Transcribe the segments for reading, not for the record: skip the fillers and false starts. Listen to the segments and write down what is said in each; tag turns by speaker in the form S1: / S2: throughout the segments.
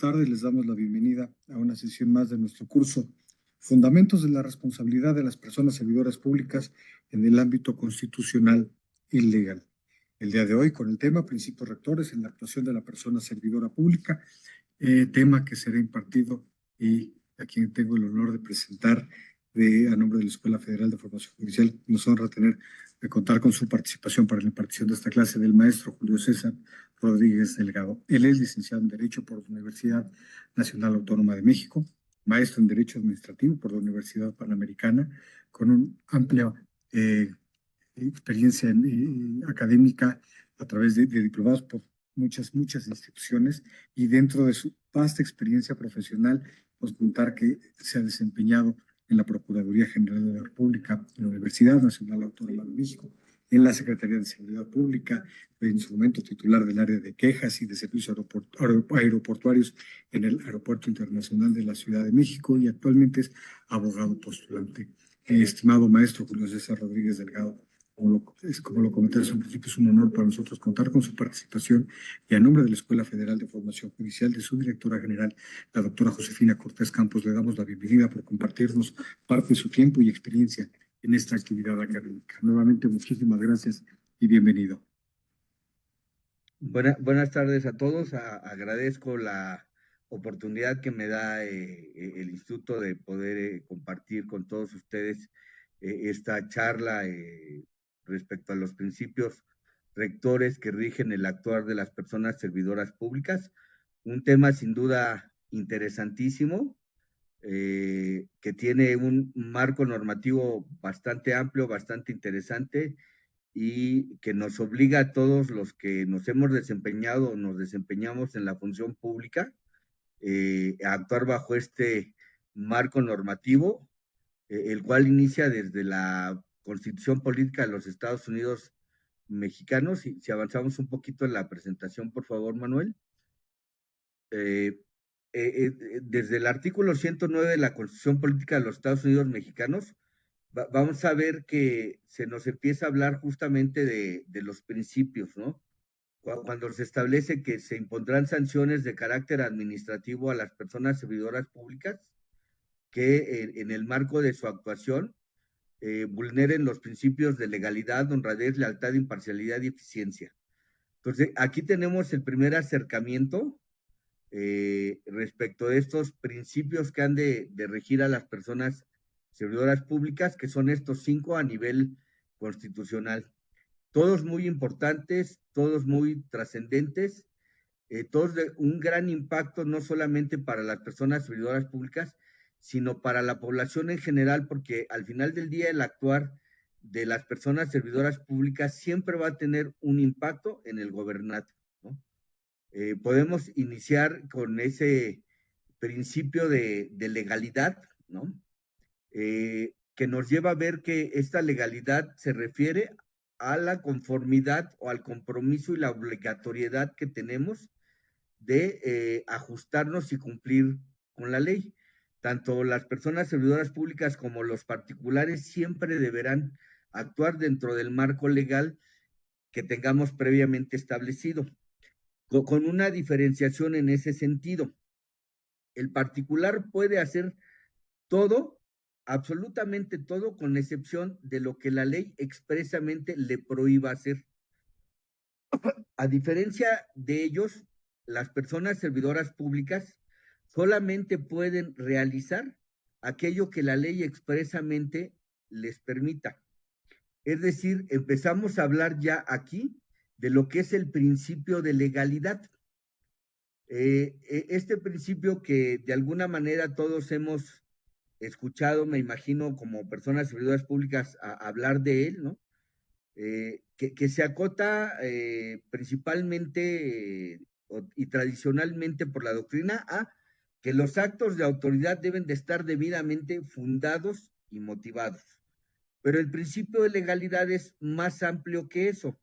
S1: tarde, les damos la bienvenida a una sesión más de nuestro curso Fundamentos de la responsabilidad de las personas servidoras públicas en el ámbito constitucional y legal. El día de hoy con el tema Principios rectores en la actuación de la persona servidora pública, tema que será impartido y a quien tengo el honor de presentar a nombre de la Escuela Federal de Formación Judicial. Nos honra contar con su participación para la impartición de esta clase del maestro Julio César Rodríguez Delgado. Él es licenciado en Derecho por la Universidad Nacional Autónoma de México, maestro en Derecho Administrativo por la Universidad Panamericana, con una amplia experiencia académica a través de diplomados por muchas instituciones, y dentro de su vasta experiencia profesional, pues contar que se ha desempeñado en la Procuraduría General de la República, en la Universidad Nacional Autónoma de México, en la Secretaría de Seguridad Pública, en su momento titular del área de quejas y de servicios aeroportuarios en el Aeropuerto Internacional de la Ciudad de México, y actualmente es abogado postulante. Estimado maestro Julio César Rodríguez Delgado, como lo comenté en principio, es un honor para nosotros contar con su participación, y a nombre de la Escuela Federal de Formación Judicial, de su directora general, la doctora Josefina Cortés Campos, le damos la bienvenida por compartirnos parte de su tiempo y experiencia en esta actividad académica. Nuevamente, muchísimas gracias y bienvenido.
S2: Buenas tardes a todos. Agradezco la oportunidad que me da el instituto de poder compartir con todos ustedes esta charla respecto a los principios rectores que rigen el actuar de las personas servidoras públicas. Un tema sin duda interesantísimo, que tiene un marco normativo bastante amplio, bastante interesante, y que nos obliga a todos los que nos hemos desempeñado o nos desempeñamos en la función pública a actuar bajo este marco normativo, el cual inicia desde la Constitución Política de los Estados Unidos Mexicanos. Si avanzamos un poquito en la presentación, por favor, Manuel. Desde el artículo 109 de la Constitución Política de los Estados Unidos Mexicanos, vamos a ver que se nos empieza a hablar justamente de los principios, ¿no? Cuando se establece que se impondrán sanciones de carácter administrativo a las personas servidoras públicas que en el marco de su actuación vulneren los principios de legalidad, honradez, lealtad, imparcialidad y eficiencia. Entonces, aquí tenemos el primer acercamiento respecto de estos principios que han de regir a las personas servidoras públicas, que son estos 5 a nivel constitucional. Todos muy importantes, todos muy trascendentes, todos de un gran impacto no solamente para las personas servidoras públicas, sino para la población en general, porque al final del día el actuar de las personas servidoras públicas siempre va a tener un impacto en el gobernante, ¿no? Podemos iniciar con ese principio de legalidad, ¿no? Que nos lleva a ver que esta legalidad se refiere a la conformidad o al compromiso y la obligatoriedad que tenemos de ajustarnos y cumplir con la ley. Tanto las personas servidoras públicas como los particulares siempre deberán actuar dentro del marco legal que tengamos previamente establecido, con una diferenciación en ese sentido. El particular puede hacer todo, absolutamente todo, con excepción de lo que la ley expresamente le prohíba hacer. A diferencia de ellos, las personas servidoras públicas solamente pueden realizar aquello que la ley expresamente les permita. Es decir, empezamos a hablar ya aquí de lo que es el principio de legalidad. Este principio que de alguna manera todos hemos escuchado, me imagino, como personas servidoras públicas a hablar de él, ¿no? Que se acota principalmente y tradicionalmente por la doctrina a que los actos de autoridad deben de estar debidamente fundados y motivados. Pero el principio de legalidad es más amplio que eso.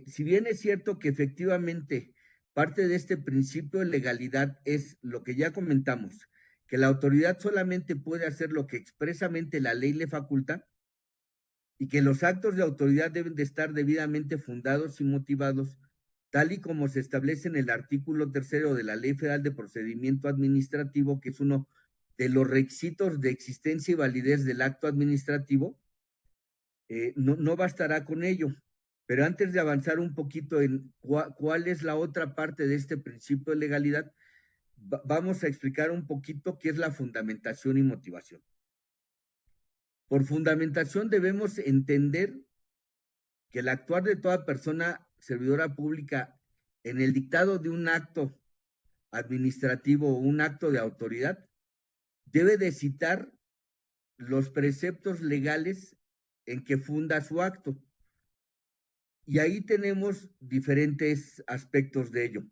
S2: Si bien es cierto que efectivamente parte de este principio de legalidad es lo que ya comentamos, que la autoridad solamente puede hacer lo que expresamente la ley le faculta, y que los actos de autoridad deben de estar debidamente fundados y motivados, tal y como se establece en el artículo 3 de la Ley Federal de Procedimiento Administrativo, que es uno de los requisitos de existencia y validez del acto administrativo, no bastará con ello. Pero antes de avanzar un poquito en cuál es la otra parte de este principio de legalidad, vamos a explicar un poquito qué es la fundamentación y motivación. Por fundamentación debemos entender que el actuar de toda persona servidora pública en el dictado de un acto administrativo o un acto de autoridad debe de citar los preceptos legales en que funda su acto. Y ahí tenemos diferentes aspectos de ello.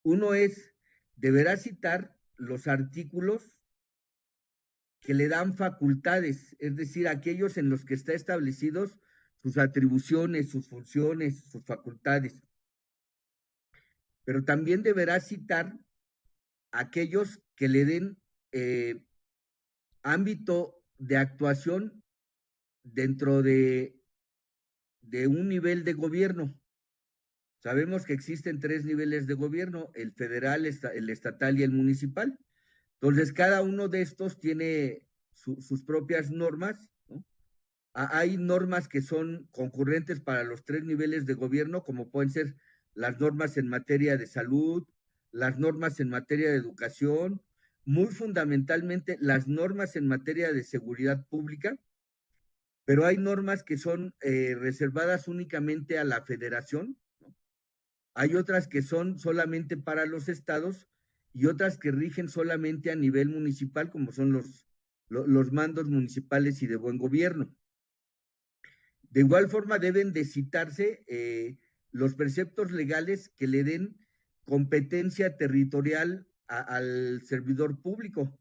S2: Uno es, deberá citar los artículos que le dan facultades, es decir, aquellos en los que está establecidos sus atribuciones, sus funciones, sus facultades. Pero también deberá citar aquellos que le den ámbito de actuación dentro de un nivel de gobierno. Sabemos que existen 3 niveles de gobierno, el federal, el estatal y el municipal. Entonces, cada uno de estos tiene sus propias normas, ¿no? Hay normas que son concurrentes para los 3 niveles de gobierno, como pueden ser las normas en materia de salud, las normas en materia de educación, muy fundamentalmente las normas en materia de seguridad pública, pero hay normas que son reservadas únicamente a la federación, ¿no? Hay otras que son solamente para los estados y otras que rigen solamente a nivel municipal, como son los mandos municipales y de buen gobierno. De igual forma deben de citarse los preceptos legales que le den competencia territorial al servidor público,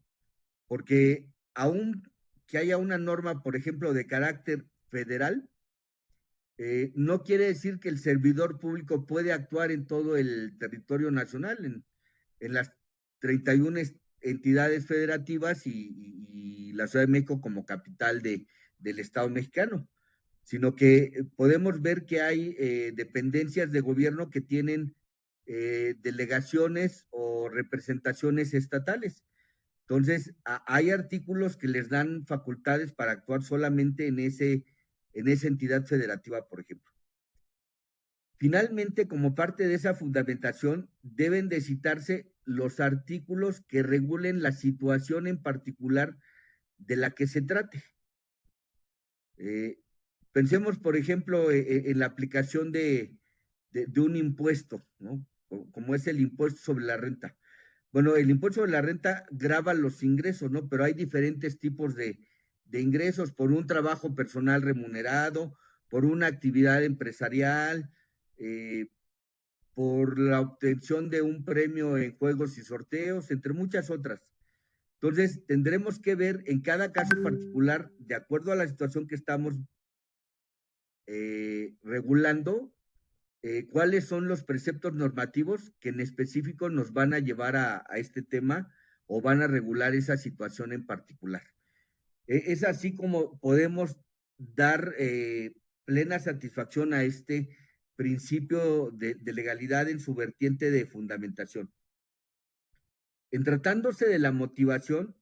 S2: porque aún que haya una norma, por ejemplo, de carácter federal, no quiere decir que el servidor público puede actuar en todo el territorio nacional, en las 31 entidades federativas y la Ciudad de México como capital del Estado mexicano, sino que podemos ver que hay dependencias de gobierno que tienen delegaciones o representaciones estatales. Entonces, hay artículos que les dan facultades para actuar solamente en esa entidad federativa, por ejemplo. Finalmente, como parte de esa fundamentación, deben de citarse los artículos que regulen la situación en particular de la que se trate. Pensemos, por ejemplo, en la aplicación de un impuesto, ¿no? Como es el impuesto sobre la renta. Bueno, el impuesto sobre la renta grava los ingresos, ¿no? Pero hay diferentes tipos de ingresos por un trabajo personal remunerado, por una actividad empresarial, por la obtención de un premio en juegos y sorteos, entre muchas otras. Entonces, tendremos que ver en cada caso particular, de acuerdo a la situación que estamos regulando, cuáles son los preceptos normativos que en específico nos van a llevar a este tema o van a regular esa situación en particular. Es así como podemos dar plena satisfacción a este principio de legalidad en su vertiente de fundamentación. En tratándose de la motivación,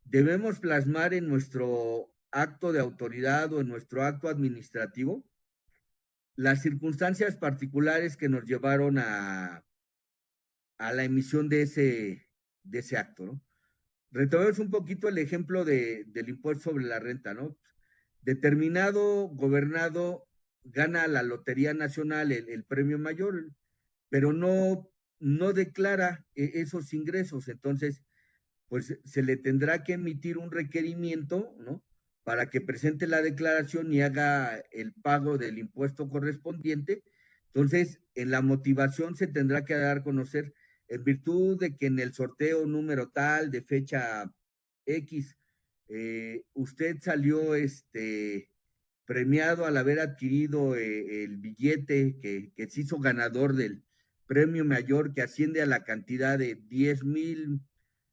S2: debemos plasmar en nuestro acto de autoridad o en nuestro acto administrativo las circunstancias particulares que nos llevaron a la emisión de ese acto, ¿no? Retomemos un poquito el ejemplo del impuesto sobre la renta, ¿no? Determinado gobernado gana la Lotería Nacional el premio mayor, pero no declara esos ingresos, entonces pues se le tendrá que emitir un requerimiento, ¿no? Para que presente la declaración y haga el pago del impuesto correspondiente. Entonces, en la motivación se tendrá que dar a conocer, en virtud de que en el sorteo número tal, de fecha X, usted salió premiado al haber adquirido el billete que se hizo ganador del premio mayor que asciende a la cantidad de 10,000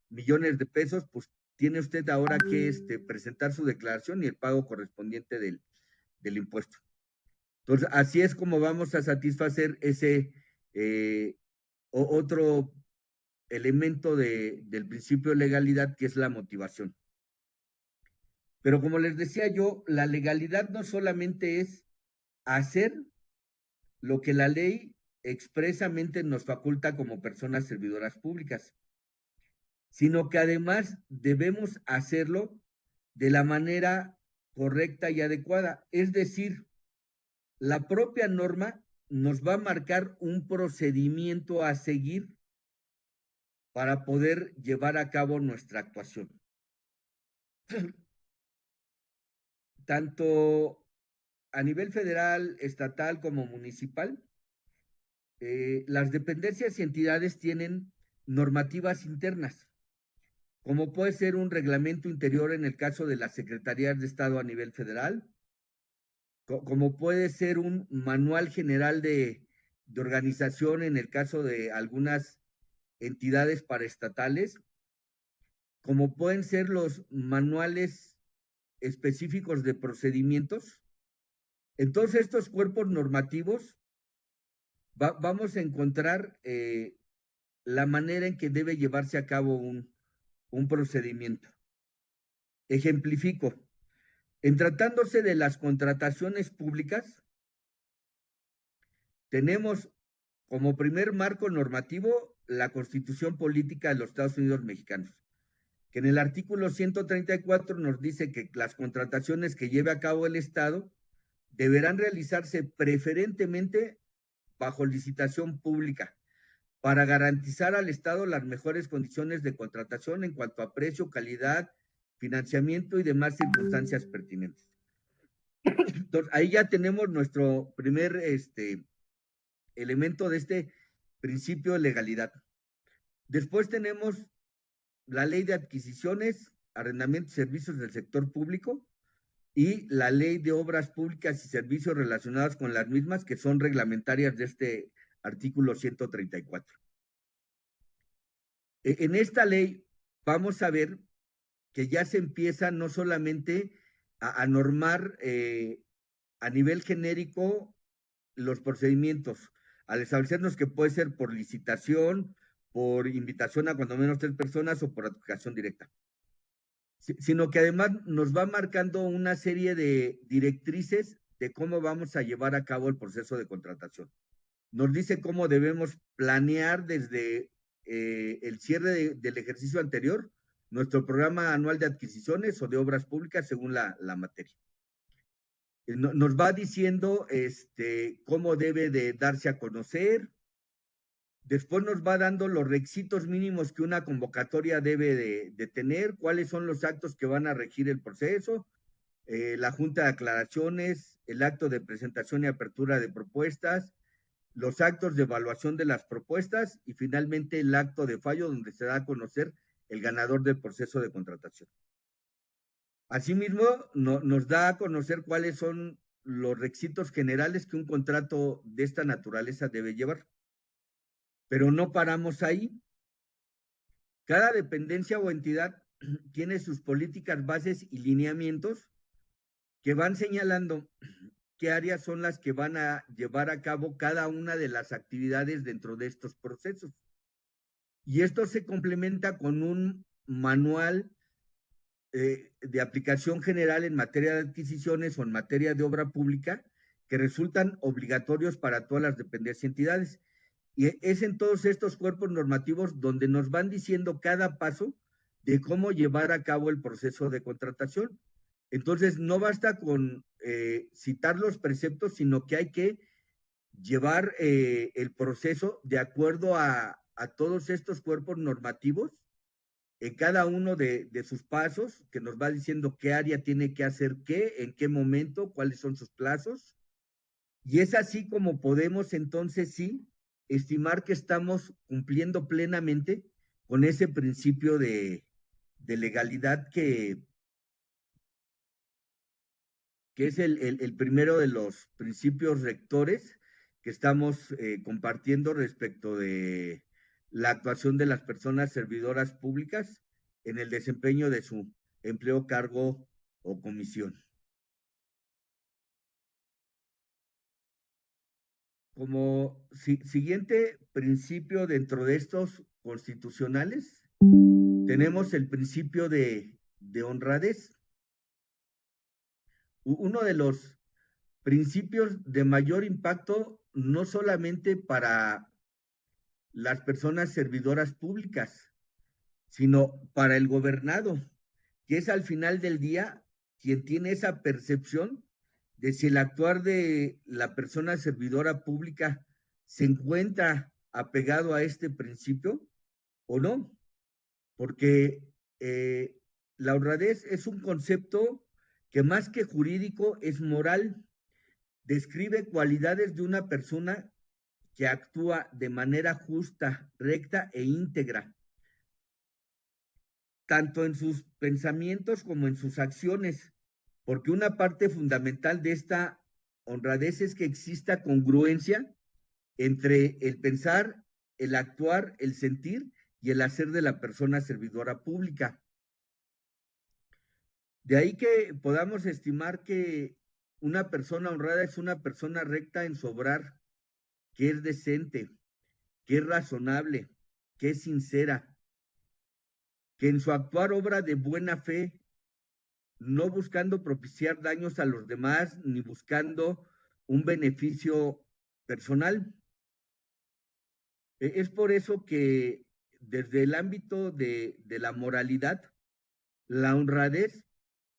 S2: millones de pesos, pues tiene usted ahora que presentar su declaración y el pago correspondiente del impuesto. Entonces, así es como vamos a satisfacer otro elemento del principio de legalidad, que es la motivación. Pero como les decía yo, la legalidad no solamente es hacer lo que la ley expresamente nos faculta como personas servidoras públicas, sino que además debemos hacerlo de la manera correcta y adecuada. Es decir, la propia norma nos va a marcar un procedimiento a seguir para poder llevar a cabo nuestra actuación. Tanto a nivel federal, estatal como municipal, las dependencias y entidades tienen normativas internas, como puede ser un reglamento interior en el caso de las secretarías de Estado a nivel federal, como puede ser un manual general de organización en el caso de algunas entidades paraestatales, como pueden ser los manuales específicos de procedimientos. En todos estos cuerpos normativos vamos a encontrar la manera en que debe llevarse a cabo un procedimiento. Ejemplifico. En tratándose de las contrataciones públicas, tenemos como primer marco normativo la Constitución Política de los Estados Unidos Mexicanos, que en el artículo 134 nos dice que las contrataciones que lleve a cabo el Estado deberán realizarse preferentemente bajo licitación pública para garantizar al Estado las mejores condiciones de contratación en cuanto a precio, calidad, financiamiento y demás circunstancias pertinentes. Entonces, ahí ya tenemos nuestro primer elemento de este principio de legalidad. Después tenemos la ley de adquisiciones, arrendamientos y servicios del sector público y la ley de obras públicas y servicios relacionados con las mismas, que son reglamentarias de este artículo 134. En esta ley vamos a ver que ya se empieza no solamente a normar a nivel genérico los procedimientos, al establecernos que puede ser por licitación, por invitación a cuando menos 3 personas o por adjudicación directa, sino que además nos va marcando una serie de directrices de cómo vamos a llevar a cabo el proceso de contratación. Nos dice cómo debemos planear desde el cierre del ejercicio anterior nuestro programa anual de adquisiciones o de obras públicas según la materia. Nos va diciendo cómo debe de darse a conocer. Después nos va dando los requisitos mínimos que una convocatoria debe de tener, cuáles son los actos que van a regir el proceso, la junta de aclaraciones, el acto de presentación y apertura de propuestas, los actos de evaluación de las propuestas y finalmente el acto de fallo donde se da a conocer el ganador del proceso de contratación. Asimismo, nos da a conocer cuáles son los requisitos generales que un contrato de esta naturaleza debe llevar. Pero no paramos ahí. Cada dependencia o entidad tiene sus políticas, bases y lineamientos que van señalando qué áreas son las que van a llevar a cabo cada una de las actividades dentro de estos procesos. Y esto se complementa con un manual de aplicación general en materia de adquisiciones o en materia de obra pública que resultan obligatorios para todas las dependencias y entidades. Y es en todos estos cuerpos normativos donde nos van diciendo cada paso de cómo llevar a cabo el proceso de contratación. Entonces, no basta con citar los preceptos, sino que hay que llevar el proceso de acuerdo a todos estos cuerpos normativos en cada uno de sus pasos, que nos va diciendo qué área tiene que hacer qué, en qué momento, cuáles son sus plazos. Y es así como podemos entonces sí estimar que estamos cumpliendo plenamente con ese principio de legalidad que es el primero de los principios rectores que estamos compartiendo respecto de la actuación de las personas servidoras públicas en el desempeño de su empleo, cargo o comisión. como siguiente principio dentro de estos constitucionales, tenemos el principio de honradez. Uno de los principios de mayor impacto, no solamente para las personas servidoras públicas, sino para el gobernado, que es al final del día quien tiene esa percepción de si el actuar de la persona servidora pública se encuentra apegado a este principio o no, porque eh, la honradez es un concepto que más que jurídico es moral, describe cualidades de una persona que actúa de manera justa, recta e íntegra, tanto en sus pensamientos como en sus acciones, porque una parte fundamental de esta honradez es que exista congruencia entre el pensar, el actuar, el sentir y el hacer de la persona servidora pública. De ahí que podamos estimar que una persona honrada es una persona recta en su obrar, que es decente, que es razonable, que es sincera, que en su actuar obra de buena fe, no buscando propiciar daños a los demás ni buscando un beneficio personal. Es por eso que desde el ámbito de la moralidad, la honradez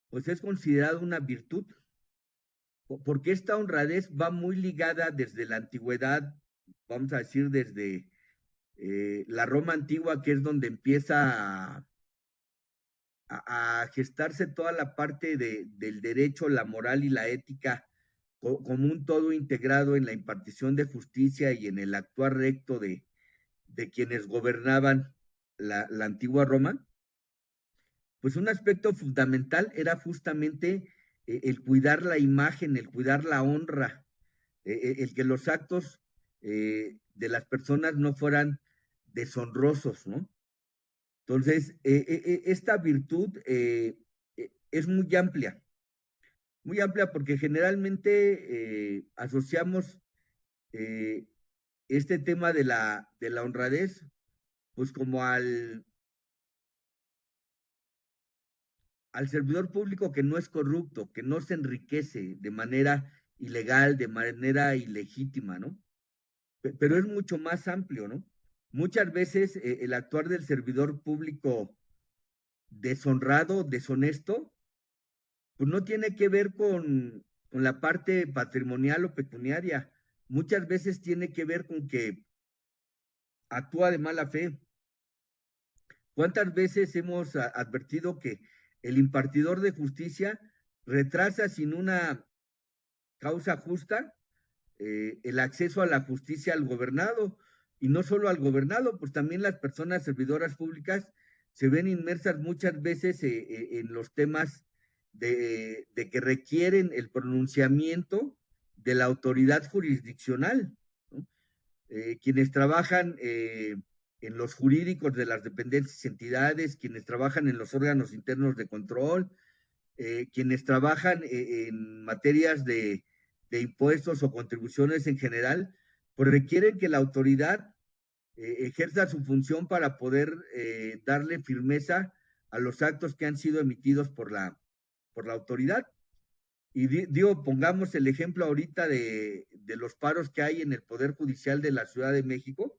S2: pues es considerada una virtud, porque esta honradez va muy ligada desde la antigüedad, vamos a decir desde la Roma antigua, que es donde empieza a gestarse toda la parte del derecho, la moral y la ética como un todo integrado en la impartición de justicia y en el actuar recto de quienes gobernaban la antigua Roma, pues un aspecto fundamental era justamente el cuidar la imagen, el cuidar la honra, el que los actos de las personas no fueran deshonrosos, ¿no? Entonces, esta virtud es muy amplia porque generalmente asociamos eh, este tema de la honradez, pues como al servidor público que no es corrupto, que no se enriquece de manera ilegal, de manera ilegítima, ¿no? Pero es mucho más amplio, ¿no? Muchas veces el actuar del servidor público deshonrado, deshonesto, pues no tiene que ver con la parte patrimonial o pecuniaria. Muchas veces tiene que ver con que actúa de mala fe. ¿Cuántas veces hemos advertido que el impartidor de justicia retrasa sin una causa justa el acceso a la justicia al gobernado? Y no solo al gobernado, pues también las personas servidoras públicas se ven inmersas muchas veces en los temas de que requieren el pronunciamiento de la autoridad jurisdiccional, ¿no? Quienes trabajan en los jurídicos de las dependencias y entidades, quienes trabajan en los órganos internos de control, quienes trabajan en materias de impuestos o contribuciones en general, pues requieren que la autoridad ejerza su función para poder darle firmeza a los actos que han sido emitidos por la autoridad. Y digo, pongamos el ejemplo ahorita de los paros que hay en el Poder Judicial de la Ciudad de México,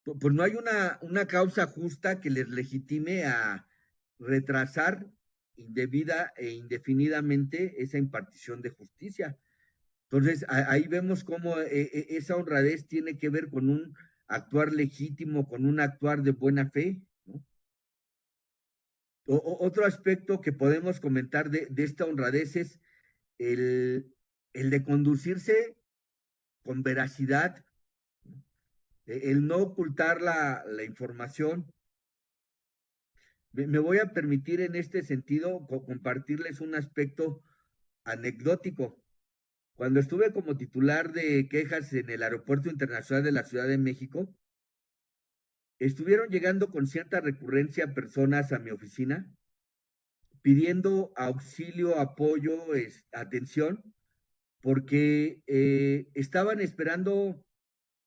S2: pues no hay una causa justa que les legitime a retrasar indebida e indefinidamente esa impartición de justicia. Entonces, ahí vemos cómo esa honradez tiene que ver con un actuar legítimo, con un actuar de buena fe, ¿no? Otro aspecto que podemos comentar de esta honradez es el de conducirse con veracidad, el no ocultar la información. Me voy a permitir en este sentido compartirles un aspecto anecdótico. Cuando estuve como titular de quejas en el Aeropuerto Internacional de la Ciudad de México, estuvieron llegando con cierta recurrencia personas a mi oficina pidiendo auxilio, apoyo, atención, porque estaban esperando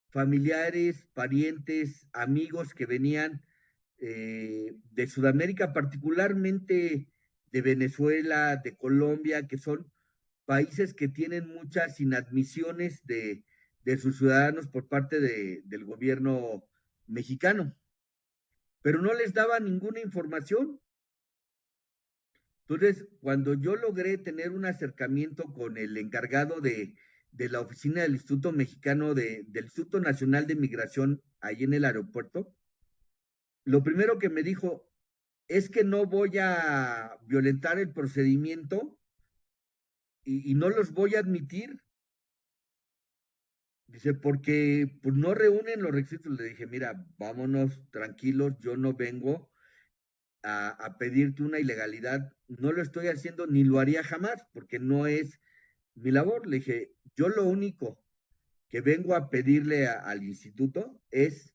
S2: familiares, parientes, amigos que venían de Sudamérica, particularmente de Venezuela, de Colombia, que son países que tienen muchas inadmisiones de sus ciudadanos por parte del gobierno mexicano, pero no les daba ninguna información. Entonces, cuando yo logré tener un acercamiento con el encargado de la oficina del Instituto Mexicano, del Instituto Nacional de Migración, ahí en el aeropuerto, lo primero que me dijo es que no voy a violentar el procedimiento y no los voy a admitir. Dice, porque pues no reúnen los requisitos. Le dije, mira, vámonos tranquilos, yo no vengo a pedirte una ilegalidad, no lo estoy haciendo ni lo haría jamás, porque no es mi labor. Le dije, yo lo único que vengo a pedirle al instituto es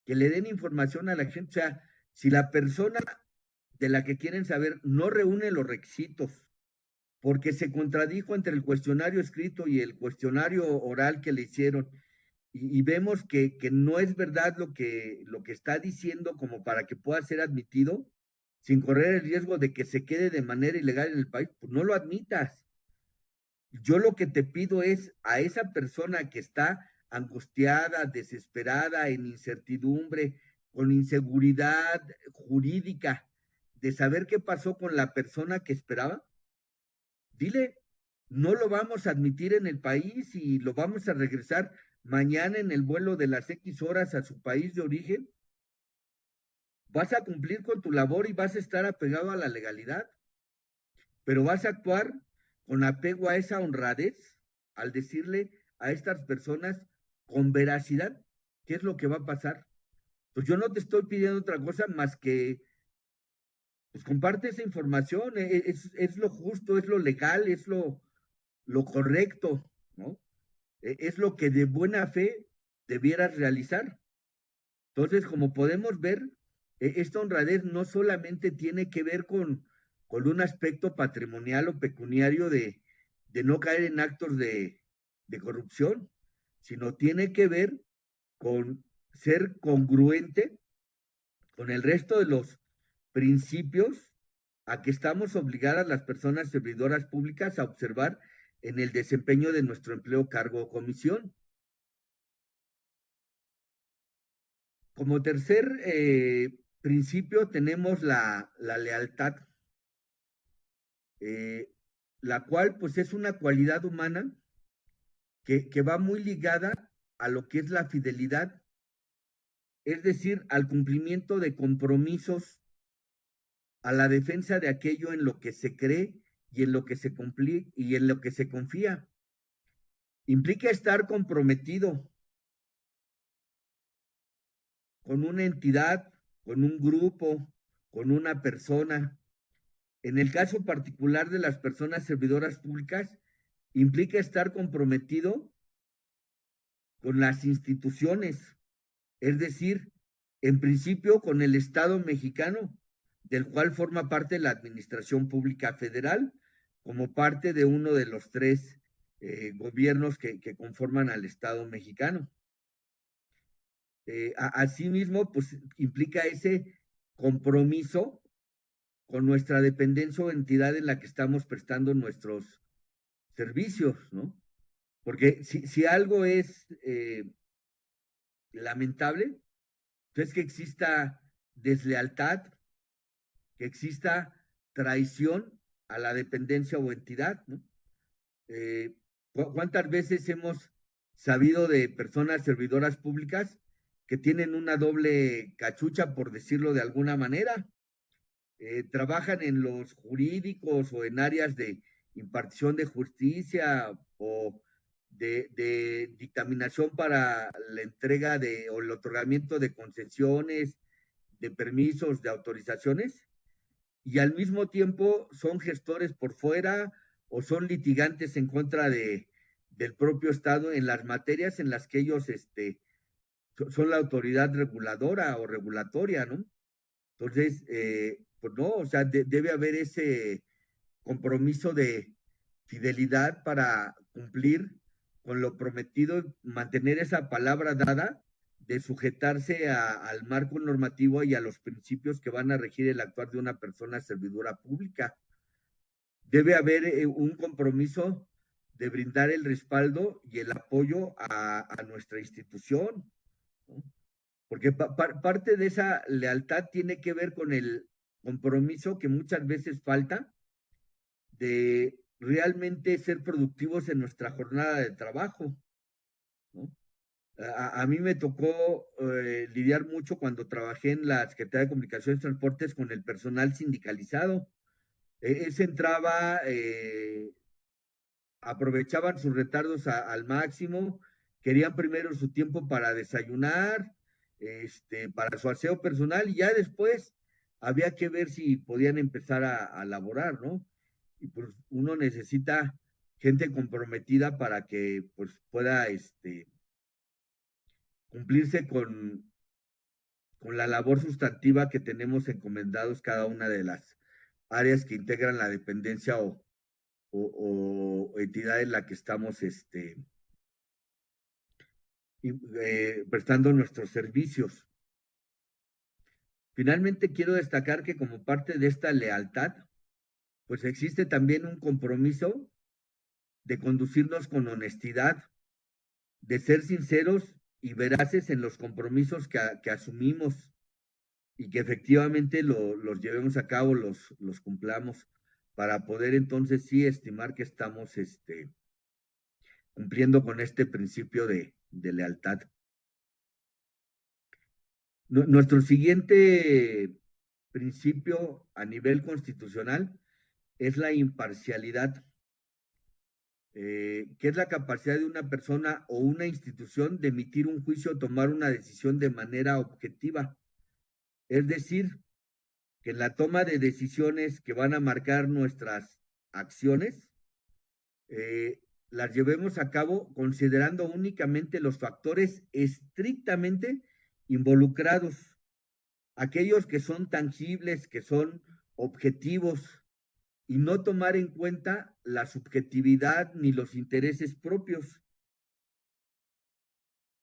S2: que le den información a la gente. O sea, si la persona de la que quieren saber no reúne los requisitos, porque se contradijo entre el cuestionario escrito y el cuestionario oral que le hicieron, y vemos que no es verdad lo que está diciendo como para que pueda ser admitido, sin correr el riesgo de que se quede de manera ilegal en el país, pues no lo admitas. Yo lo que te pido es a esa persona que está angustiada, desesperada, en incertidumbre, con inseguridad jurídica, de saber qué pasó con la persona que esperaba, dile, no lo vamos a admitir en el país y lo vamos a regresar mañana en el vuelo de las X horas a su país de origen. Vas a cumplir con tu labor y vas a estar apegado a la legalidad, pero vas a actuar con apego a esa honradez al decirle a estas personas con veracidad qué es lo que va a pasar. Pues yo no te estoy pidiendo otra cosa más que pues comparte esa información, es lo justo, es lo legal, es lo correcto, ¿no? Es lo que de buena fe debieras realizar. Entonces, como podemos ver, esta honradez no solamente tiene que ver con un aspecto patrimonial o pecuniario de no caer en actos de corrupción, sino tiene que ver con ser congruente con el resto de los principios a que estamos obligadas las personas servidoras públicas a observar en el desempeño de nuestro empleo, cargo o comisión. Como tercer principio tenemos la lealtad, eh, la cual pues es una cualidad humana que va muy ligada a lo que es la fidelidad, es decir, al cumplimiento de compromisos, a la defensa de aquello en lo que se cree y en lo que se cumple y en lo que se confía. Implica estar comprometido con una entidad, con un grupo, con una persona. En el caso particular de las personas servidoras públicas, implica estar comprometido con las instituciones, es decir, en principio con el Estado mexicano, del cual forma parte la Administración Pública Federal, como parte de uno de los tres gobiernos que conforman al Estado mexicano. Asimismo, pues implica ese compromiso con nuestra dependencia o entidad en la que estamos prestando nuestros servicios, ¿no? Porque si algo es lamentable, es que exista deslealtad, que exista traición a la dependencia o entidad, ¿no? Eh, ¿Cuántas veces hemos sabido de personas servidoras públicas que tienen una doble cachucha, por decirlo de alguna manera? Trabajan en los jurídicos o en áreas de impartición de justicia o de dictaminación para la entrega o el otorgamiento de concesiones, de permisos, de autorizaciones, y al mismo tiempo son gestores por fuera o son litigantes en contra del propio Estado en las materias en las que ellos son la autoridad reguladora o regulatoria, ¿no? Entonces, pues no, o sea, debe haber ese compromiso de fidelidad para cumplir con lo prometido, mantener esa palabra dada de sujetarse al marco normativo y a los principios que van a regir el actuar de una persona servidora pública. Debe haber un compromiso de brindar el respaldo y el apoyo a nuestra institución, ¿no? Porque parte de esa lealtad tiene que ver con el compromiso que muchas veces falta de realmente ser productivos en nuestra jornada de trabajo, ¿no? A mí me tocó lidiar mucho cuando trabajé en la Secretaría de Comunicaciones y Transportes con el personal sindicalizado. Ese entraba, aprovechaban sus retardos al máximo, querían primero su tiempo para desayunar, para su aseo personal, y ya después había que ver si podían empezar a laborar, ¿no? Y pues uno necesita gente comprometida para que pues pueda cumplirse con la labor sustantiva que tenemos encomendados cada una de las áreas que integran la dependencia o entidad en la que estamos prestando nuestros servicios. Finalmente, quiero destacar que como parte de esta lealtad, pues existe también un compromiso de conducirnos con honestidad, de ser sinceros y veraces en los compromisos que asumimos y que efectivamente los llevemos a cabo, los cumplamos, para poder entonces sí estimar que estamos cumpliendo con este principio de lealtad. Nuestro siguiente principio a nivel constitucional es la imparcialidad, que es la capacidad de una persona o una institución de emitir un juicio o tomar una decisión de manera objetiva. Es decir, que en la toma de decisiones que van a marcar nuestras acciones, eh, las llevemos a cabo considerando únicamente los factores estrictamente involucrados, aquellos que son tangibles, que son objetivos, y no tomar en cuenta la subjetividad ni los intereses propios.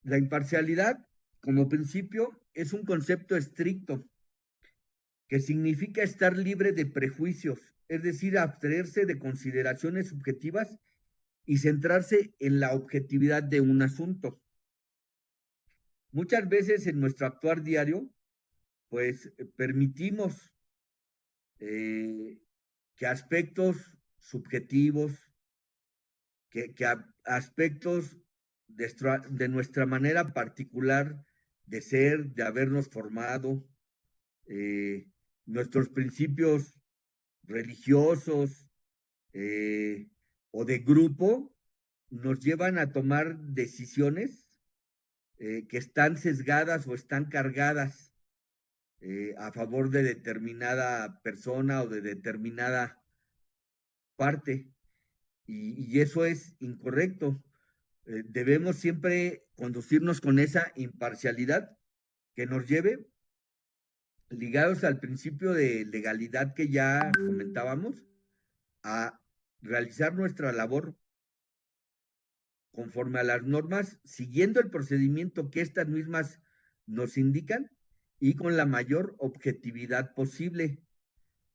S2: La imparcialidad, como principio, es un concepto estricto que significa estar libre de prejuicios, es decir, abstraerse de consideraciones subjetivas y centrarse en la objetividad de un asunto. Muchas veces en nuestro actuar diario, pues permitimos que aspectos subjetivos, que aspectos de nuestra manera particular de ser, de habernos formado, nuestros principios religiosos o de grupo, nos llevan a tomar decisiones que están sesgadas o están cargadas a favor de determinada persona o de determinada parte. Y eso es incorrecto. Debemos siempre conducirnos con esa imparcialidad que nos lleve, ligados al principio de legalidad que ya comentábamos, a realizar nuestra labor conforme a las normas, siguiendo el procedimiento que estas mismas nos indican y con la mayor objetividad posible,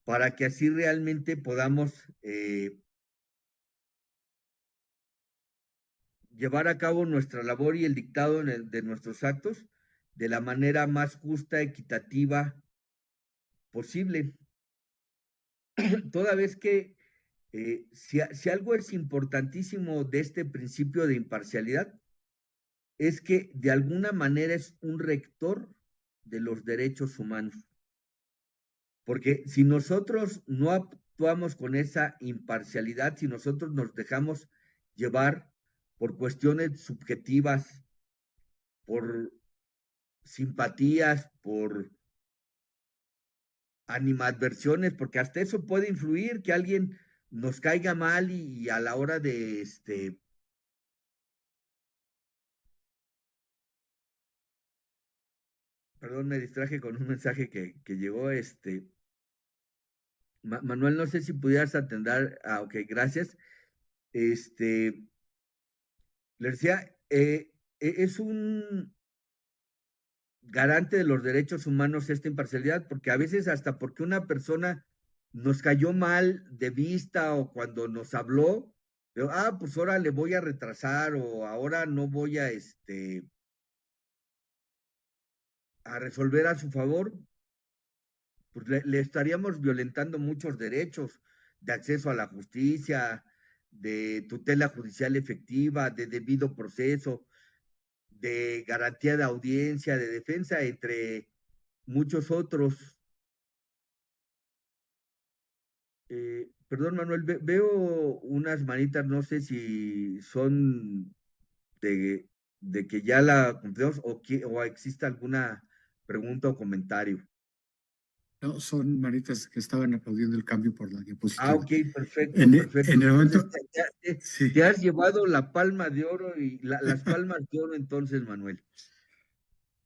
S2: para que así realmente podamos llevar a cabo nuestra labor y el dictado de nuestros actos de la manera más justa, equitativa posible. Toda vez que si algo es importantísimo de este principio de imparcialidad, es que de alguna manera es un rector de los derechos humanos. Porque si nosotros no actuamos con esa imparcialidad, si nosotros nos dejamos llevar por cuestiones subjetivas, por simpatías, por animadversiones, porque hasta eso puede influir que alguien nos caiga mal y a la hora de perdón, me distraje con un mensaje que llegó, Manuel, no sé si pudieras atender, ok, gracias. Les decía, es un garante de los derechos humanos esta imparcialidad, porque a veces hasta porque una persona nos cayó mal de vista o cuando nos habló, pues ahora le voy a retrasar o ahora no voy a resolver a su favor, pues le estaríamos violentando muchos derechos de acceso a la justicia, de tutela judicial efectiva, de debido proceso, de garantía de audiencia, de defensa, entre muchos otros. Perdón, Manuel, veo unas manitas, no sé si son de, de que ya la cumplimos o existe alguna pregunta o comentario.
S1: No, son manitas que estaban aplaudiendo el cambio por la
S2: Ah,
S1: diapositiva.
S2: ok, perfecto, perfecto.
S1: En el
S2: Entonces
S1: momento, sí,
S2: te has llevado la palma de oro y las palmas de oro entonces, Manuel.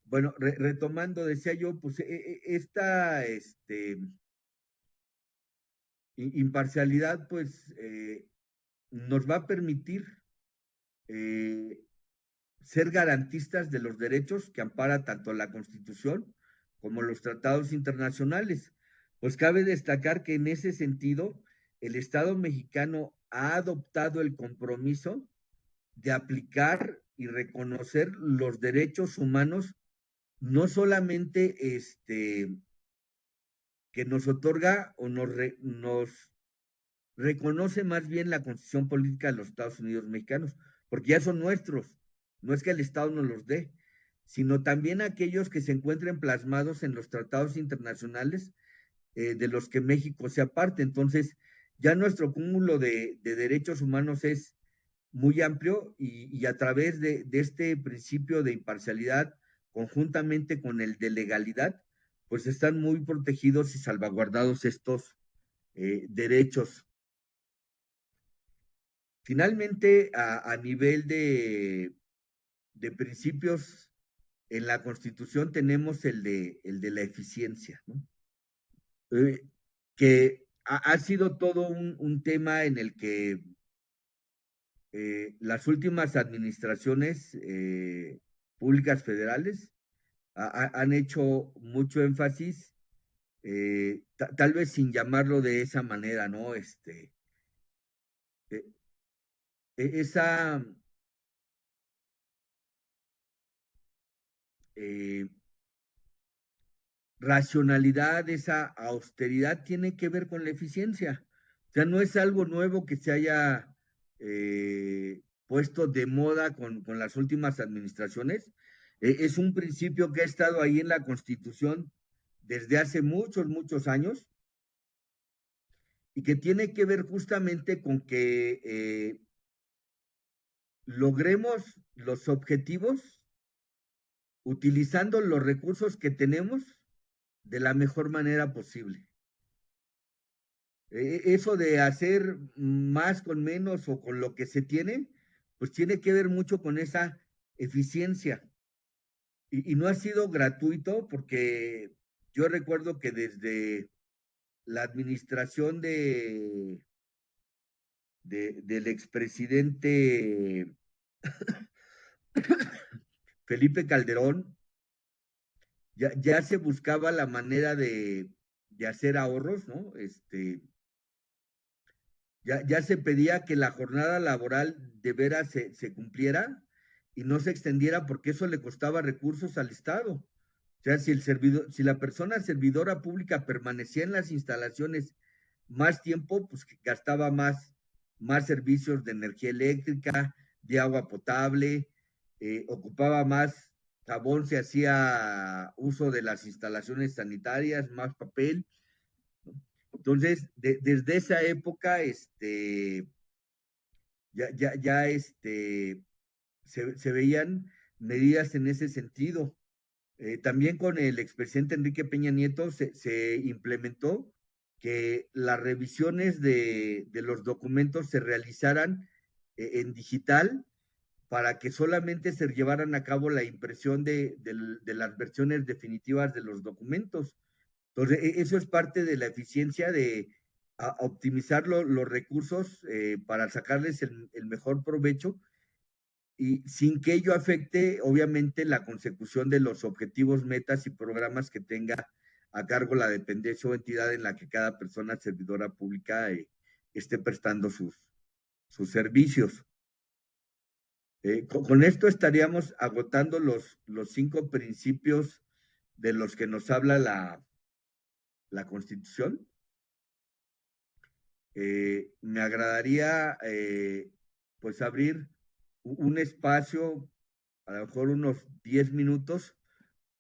S2: Bueno, retomando, decía yo, pues esta imparcialidad, pues nos va a permitir eh, ser garantistas de los derechos que ampara tanto la Constitución como los tratados internacionales. Pues cabe destacar que en ese sentido, el Estado mexicano ha adoptado el compromiso de aplicar y reconocer los derechos humanos, no solamente que nos otorga o nos reconoce más bien la Constitución Política de los Estados Unidos Mexicanos, porque ya son nuestros, no es que el Estado nos los dé, sino también aquellos que se encuentren plasmados en los tratados internacionales de los que México sea parte. Entonces, ya nuestro cúmulo de derechos humanos es muy amplio y a través de este principio de imparcialidad, conjuntamente con el de legalidad, pues están muy protegidos y salvaguardados estos derechos. Finalmente, a nivel de principios en la Constitución tenemos el de la eficiencia, ¿no? Eh, que ha sido todo un tema en el que las últimas administraciones públicas federales han hecho mucho énfasis, tal vez sin llamarlo de esa manera, ¿no? Eh, esa eh, racionalidad, esa austeridad tiene que ver con la eficiencia. O sea, no es algo nuevo que se haya puesto de moda con las últimas administraciones. Es un principio que ha estado ahí en la Constitución desde hace muchos, muchos años y que tiene que ver justamente con que logremos los objetivos utilizando los recursos que tenemos de la mejor manera posible. Eso de hacer más con menos o con lo que se tiene, pues tiene que ver mucho con esa eficiencia. Y no ha sido gratuito porque yo recuerdo que desde la administración del expresidente Felipe Calderón, ya se buscaba la manera de hacer ahorros, ¿no? Ya se pedía que la jornada laboral de veras se cumpliera y no se extendiera porque eso le costaba recursos al Estado. O sea, si la persona servidora pública permanecía en las instalaciones más tiempo, pues gastaba más servicios de energía eléctrica, de agua potable, ocupaba más jabón, se hacía uso de las instalaciones sanitarias, más papel. Entonces, desde esa época, ya se veían medidas en ese sentido. También con el expresidente Enrique Peña Nieto se implementó que las revisiones de los documentos se realizaran en digital para que solamente se llevaran a cabo la impresión de las versiones definitivas de los documentos. Entonces, eso es parte de la eficiencia de optimizar los recursos para sacarles el mejor provecho y sin que ello afecte, obviamente, la consecución de los objetivos, metas y programas que tenga a cargo la dependencia o entidad en la que cada persona servidora pública esté prestando sus servicios. Con esto estaríamos agotando los 5 principios de los que nos habla la Constitución. Me agradaría pues abrir un espacio, a lo mejor unos 10 minutos,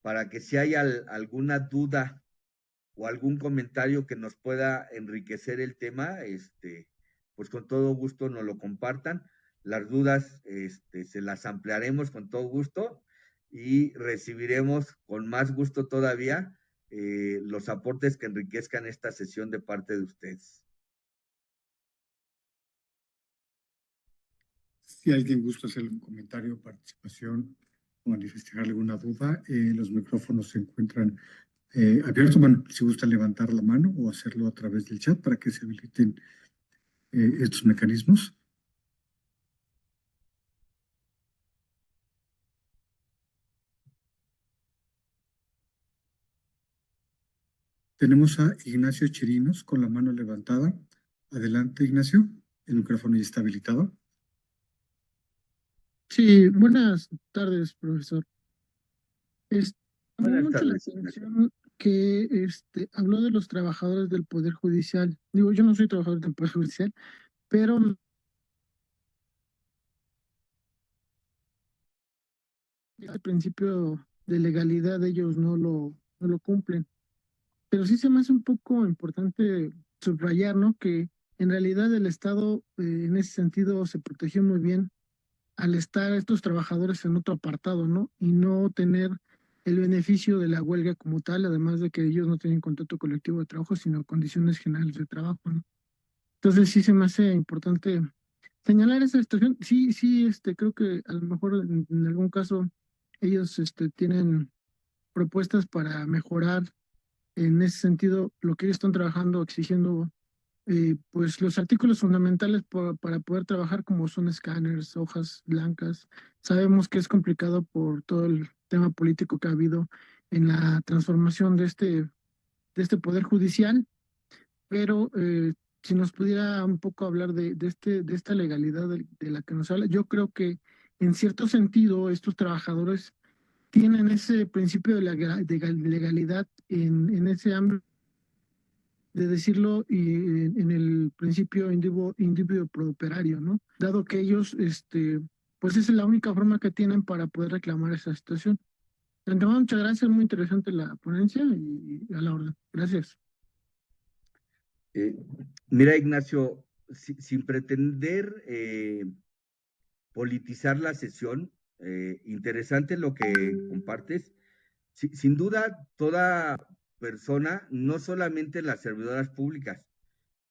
S2: para que si hay alguna duda o algún comentario que nos pueda enriquecer el tema, pues con todo gusto nos lo compartan. Las dudas se las ampliaremos con todo gusto y recibiremos con más gusto todavía los aportes que enriquezcan esta sesión de parte de ustedes.
S1: Si alguien gusta hacer un comentario, participación o manifestar alguna duda, los micrófonos se encuentran abiertos. Bueno, si gusta levantar la mano o hacerlo a través del chat para que se habiliten estos mecanismos. Tenemos a Ignacio Chirinos con la mano levantada. Adelante, Ignacio. El micrófono ya está habilitado.
S3: Sí, buenas tardes, profesor. Llamó
S2: Buenas
S3: mucho la
S2: tardes.
S3: atención que habló de los trabajadores del Poder Judicial. Digo, yo no soy trabajador del Poder Judicial, pero el principio de legalidad ellos no lo cumplen. Pero sí se me hace un poco importante subrayar, ¿no? Que en realidad el Estado en ese sentido se protegió muy bien al estar estos trabajadores en otro apartado, ¿no? Y no tener el beneficio de la huelga como tal, además de que ellos no tienen contrato colectivo de trabajo, sino condiciones generales de trabajo, ¿no? Entonces sí se me hace importante señalar esa situación. Sí, sí, creo que a lo mejor en algún caso ellos tienen propuestas para mejorar en ese sentido lo que ellos están trabajando, exigiendo pues los artículos fundamentales para poder trabajar, como son escáneres, hojas blancas. Sabemos que es complicado por todo el tema político que ha habido en la transformación de este poder judicial, pero si nos pudiera un poco hablar de esta legalidad de la que nos habla, yo creo que en cierto sentido estos trabajadores tienen ese principio de legalidad en ese ámbito de decirlo, y en el principio individuo prooperario, ¿no? Dado que ellos, pues esa es la única forma que tienen para poder reclamar esa situación. De antemano, muchas gracias, muy interesante la ponencia y a la orden. Gracias.
S2: Mira, Ignacio, sin pretender politizar la sesión, interesante lo que compartes. Sin duda, toda persona, no solamente las servidoras públicas,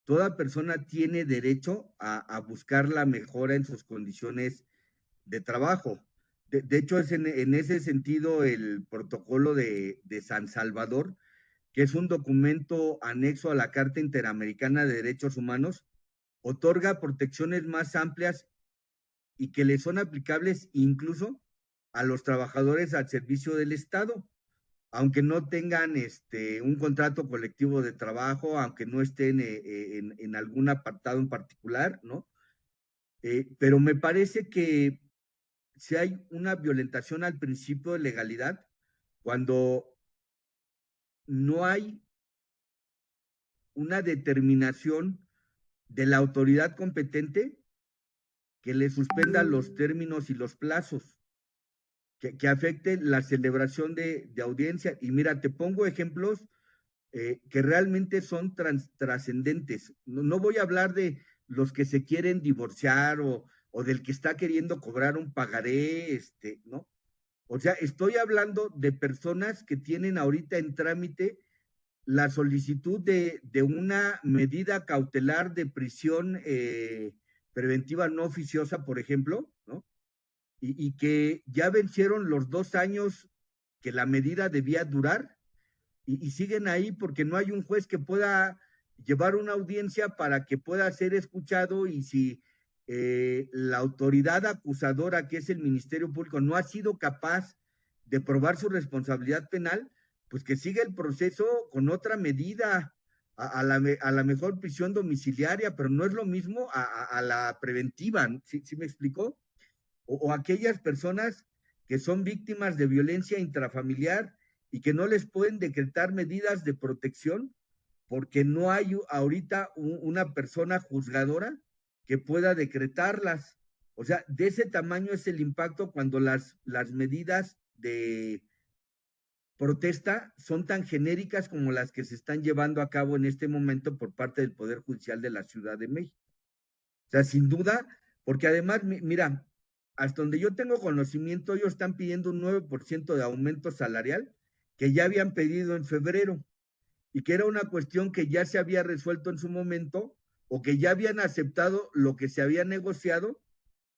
S2: toda persona tiene derecho a buscar la mejora en sus condiciones de trabajo. De hecho, es en ese sentido el protocolo de San Salvador, que es un documento anexo a la Carta Interamericana de Derechos Humanos, otorga protecciones más amplias y que le son aplicables incluso a los trabajadores al servicio del Estado, aunque no tengan un contrato colectivo de trabajo, aunque no estén en algún apartado en particular, ¿no? Pero me parece que si hay una violentación al principio de legalidad, cuando no hay una determinación de la autoridad competente que le suspenda los términos y los plazos, que afecte la celebración de audiencia. Y mira, te pongo ejemplos que realmente son trascendentes. No voy a hablar de los que se quieren divorciar o del que está queriendo cobrar un pagaré, ¿no? O sea, estoy hablando de personas que tienen ahorita en trámite la solicitud de una medida cautelar de prisión preventiva no oficiosa, por ejemplo, ¿no? Y que ya vencieron los 2 años que la medida debía durar y siguen ahí porque no hay un juez que pueda llevar una audiencia para que pueda ser escuchado, y si la autoridad acusadora, que es el Ministerio Público, no ha sido capaz de probar su responsabilidad penal, pues que siga el proceso con otra medida, a la mejor prisión domiciliaria, pero no es lo mismo a la preventiva, ¿sí me explicó? O aquellas personas que son víctimas de violencia intrafamiliar y que no les pueden decretar medidas de protección porque no hay ahorita una persona juzgadora que pueda decretarlas. O sea, de ese tamaño es el impacto cuando las medidas de protesta son tan genéricas como las que se están llevando a cabo en este momento por parte del Poder Judicial de la Ciudad de México. O sea, sin duda, porque además, mira, hasta donde yo tengo conocimiento, ellos están pidiendo un 9% de aumento salarial que ya habían pedido en febrero y que era una cuestión que ya se había resuelto en su momento o que ya habían aceptado lo que se había negociado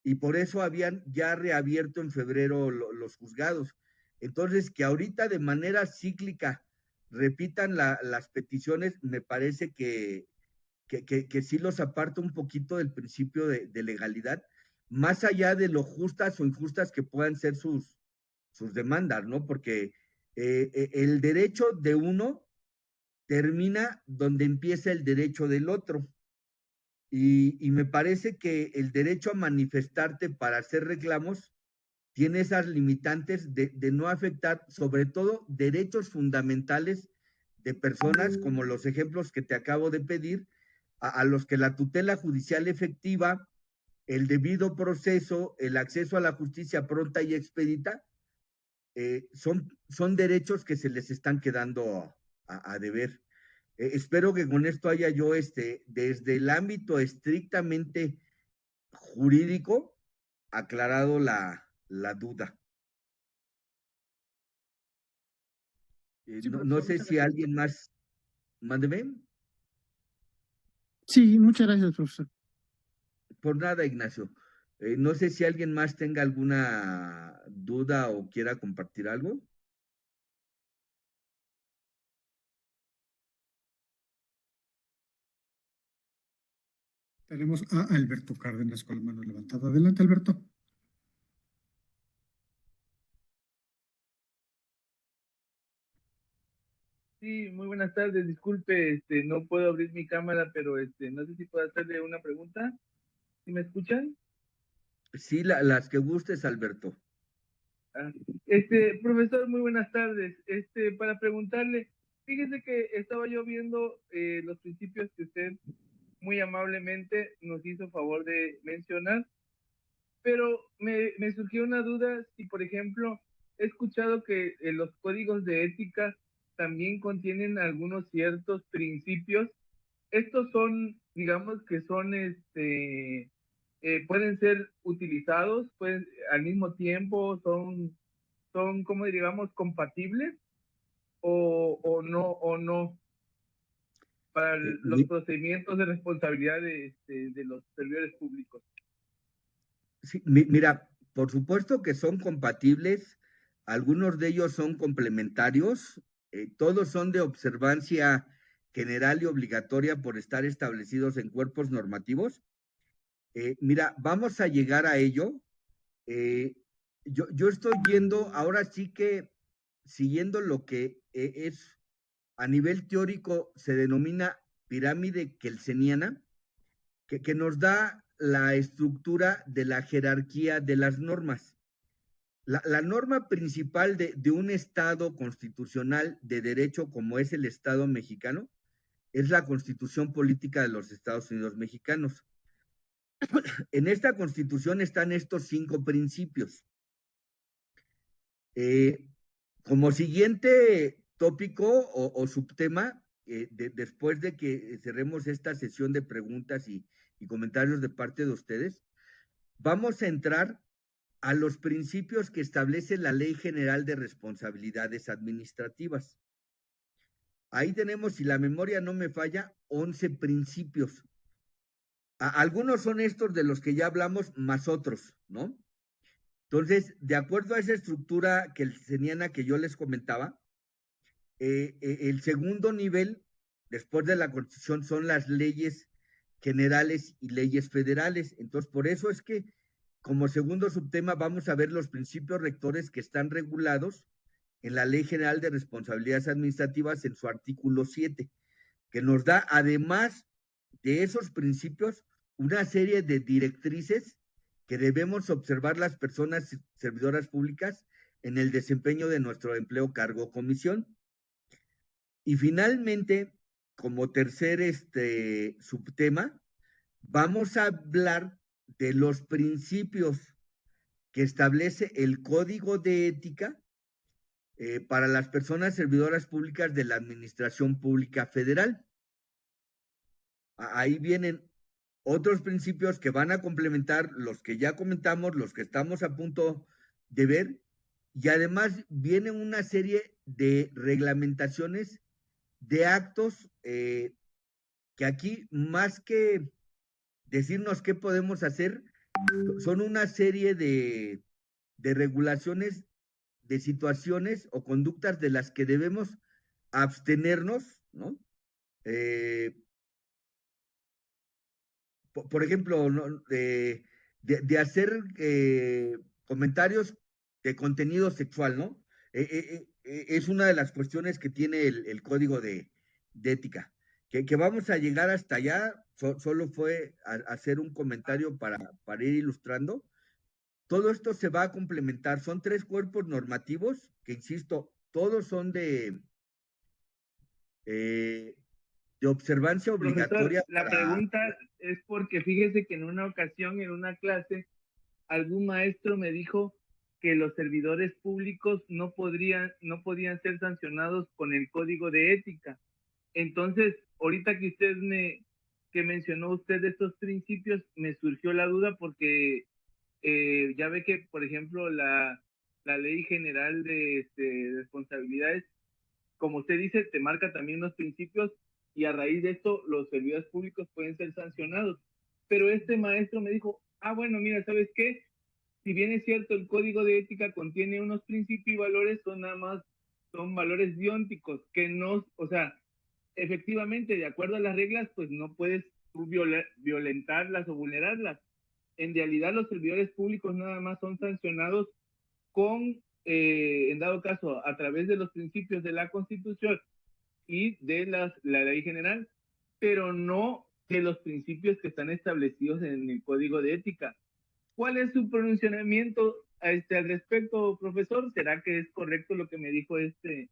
S2: y por eso habían ya reabierto en febrero los juzgados. Entonces, que ahorita de manera cíclica repitan las peticiones, me parece que sí los aparta un poquito del principio de legalidad, más allá de lo justas o injustas que puedan ser sus demandas, ¿no? Porque el derecho de uno termina donde empieza el derecho del otro. Y me parece que el derecho a manifestarte para hacer reclamos tiene esas limitantes de no afectar, sobre todo, derechos fundamentales de personas, como los ejemplos que te acabo de pedir, a los que la tutela judicial efectiva, el debido proceso, el acceso a la justicia pronta y expedita, son derechos que se les están quedando a deber. Espero que con esto haya yo, desde el ámbito estrictamente jurídico, aclarado la duda.
S3: Sí,
S2: No
S3: profesor,
S2: sé
S3: muchas
S2: si
S3: gracias.
S2: alguien más, mándeme.
S3: Sí, muchas gracias, profesor.
S2: Por nada, Ignacio. No sé si alguien más tenga alguna duda o quiera compartir algo.
S1: Tenemos a Alberto Cárdenas con la mano levantada. Adelante, Alberto.
S4: Sí, muy buenas tardes. Disculpe, no puedo abrir mi cámara, pero no sé si puedo hacerle una pregunta. ¿Sí me escuchan?
S2: Sí, las que gustes, Alberto.
S4: Ah, profesor, muy buenas tardes. Para preguntarle, fíjese que estaba yo viendo los principios que usted muy amablemente nos hizo favor de mencionar, pero me surgió una duda si, por ejemplo, he escuchado que los códigos de ética también contienen algunos ciertos principios. Estos son, digamos que son, pueden ser utilizados, pueden, al mismo tiempo son, como digamos, compatibles o no para los procedimientos de responsabilidad de los servidores públicos.
S2: Sí, mira, por supuesto que son compatibles, algunos de ellos son complementarios, todos son de observancia general y obligatoria por estar establecidos en cuerpos normativos. Mira, vamos a llegar a ello. Eh, yo estoy yendo, ahora sí que siguiendo lo que es a nivel teórico se denomina pirámide kelseniana, que nos da la estructura de la jerarquía de las normas. La norma principal de un Estado constitucional de derecho como es el Estado mexicano es la Constitución Política de los Estados Unidos Mexicanos. En esta Constitución están estos 5 principios. Como siguiente tópico o subtema, después de que cerremos esta sesión de preguntas y comentarios de parte de ustedes, vamos a entrar a los principios que establece la Ley General de Responsabilidades Administrativas. Ahí tenemos, si la memoria no me falla, 11 principios. Algunos son estos de los que ya hablamos, más otros, ¿no? Entonces, de acuerdo a esa estructura kelseniana que yo les comentaba, el segundo nivel, después de la Constitución, son las leyes generales y leyes federales. Entonces, por eso es que como segundo subtema vamos a ver los principios rectores que están regulados en la Ley General de Responsabilidades Administrativas en su artículo 7, que nos da, además de esos principios, una serie de directrices que debemos observar las personas servidoras públicas en el desempeño de nuestro empleo, cargo o comisión. Y finalmente, como tercer subtema, vamos a hablar de los principios que establece el Código de Ética para las personas servidoras públicas de la Administración Pública Federal. Ahí vienen otros principios que van a complementar los que ya comentamos, los que estamos a punto de ver, y además viene una serie de reglamentaciones de actos que aquí, más que decirnos qué podemos hacer, son una serie de regulaciones, de situaciones o conductas de las que debemos abstenernos, ¿no? Por ejemplo, ¿no? De hacer comentarios de contenido sexual, ¿no? Es una de las cuestiones que tiene el código de ética. Que vamos a llegar hasta allá, solo fue hacer un comentario para ir ilustrando. Todo esto se va a complementar. Son 3 cuerpos normativos que, insisto, todos son de observancia
S4: Profesor,
S2: obligatoria
S4: la
S2: para...
S4: pregunta es porque fíjese que en una ocasión, en una clase, algún maestro me dijo que los servidores públicos no podían ser sancionados con el código de ética. Entonces, ahorita que mencionó usted estos principios, me surgió la duda porque ya ve que, por ejemplo, la Ley General de Responsabilidades, como usted dice, te marca también los principios y a raíz de esto los servidores públicos pueden ser sancionados. Pero este maestro me dijo, bueno, mira, ¿sabes qué? Si bien es cierto, el código de ética contiene unos principios y valores, son valores biónticos, que no, o sea, efectivamente, de acuerdo a las reglas, pues no puedes tú violentarlas o vulnerarlas. En realidad, los servidores públicos nada más son sancionados en dado caso, a través de los principios de la Constitución y de la ley general, pero no de los principios que están establecidos en el Código de Ética. ¿Cuál es su pronunciamiento al respecto, profesor? ¿Será que es correcto lo que me dijo este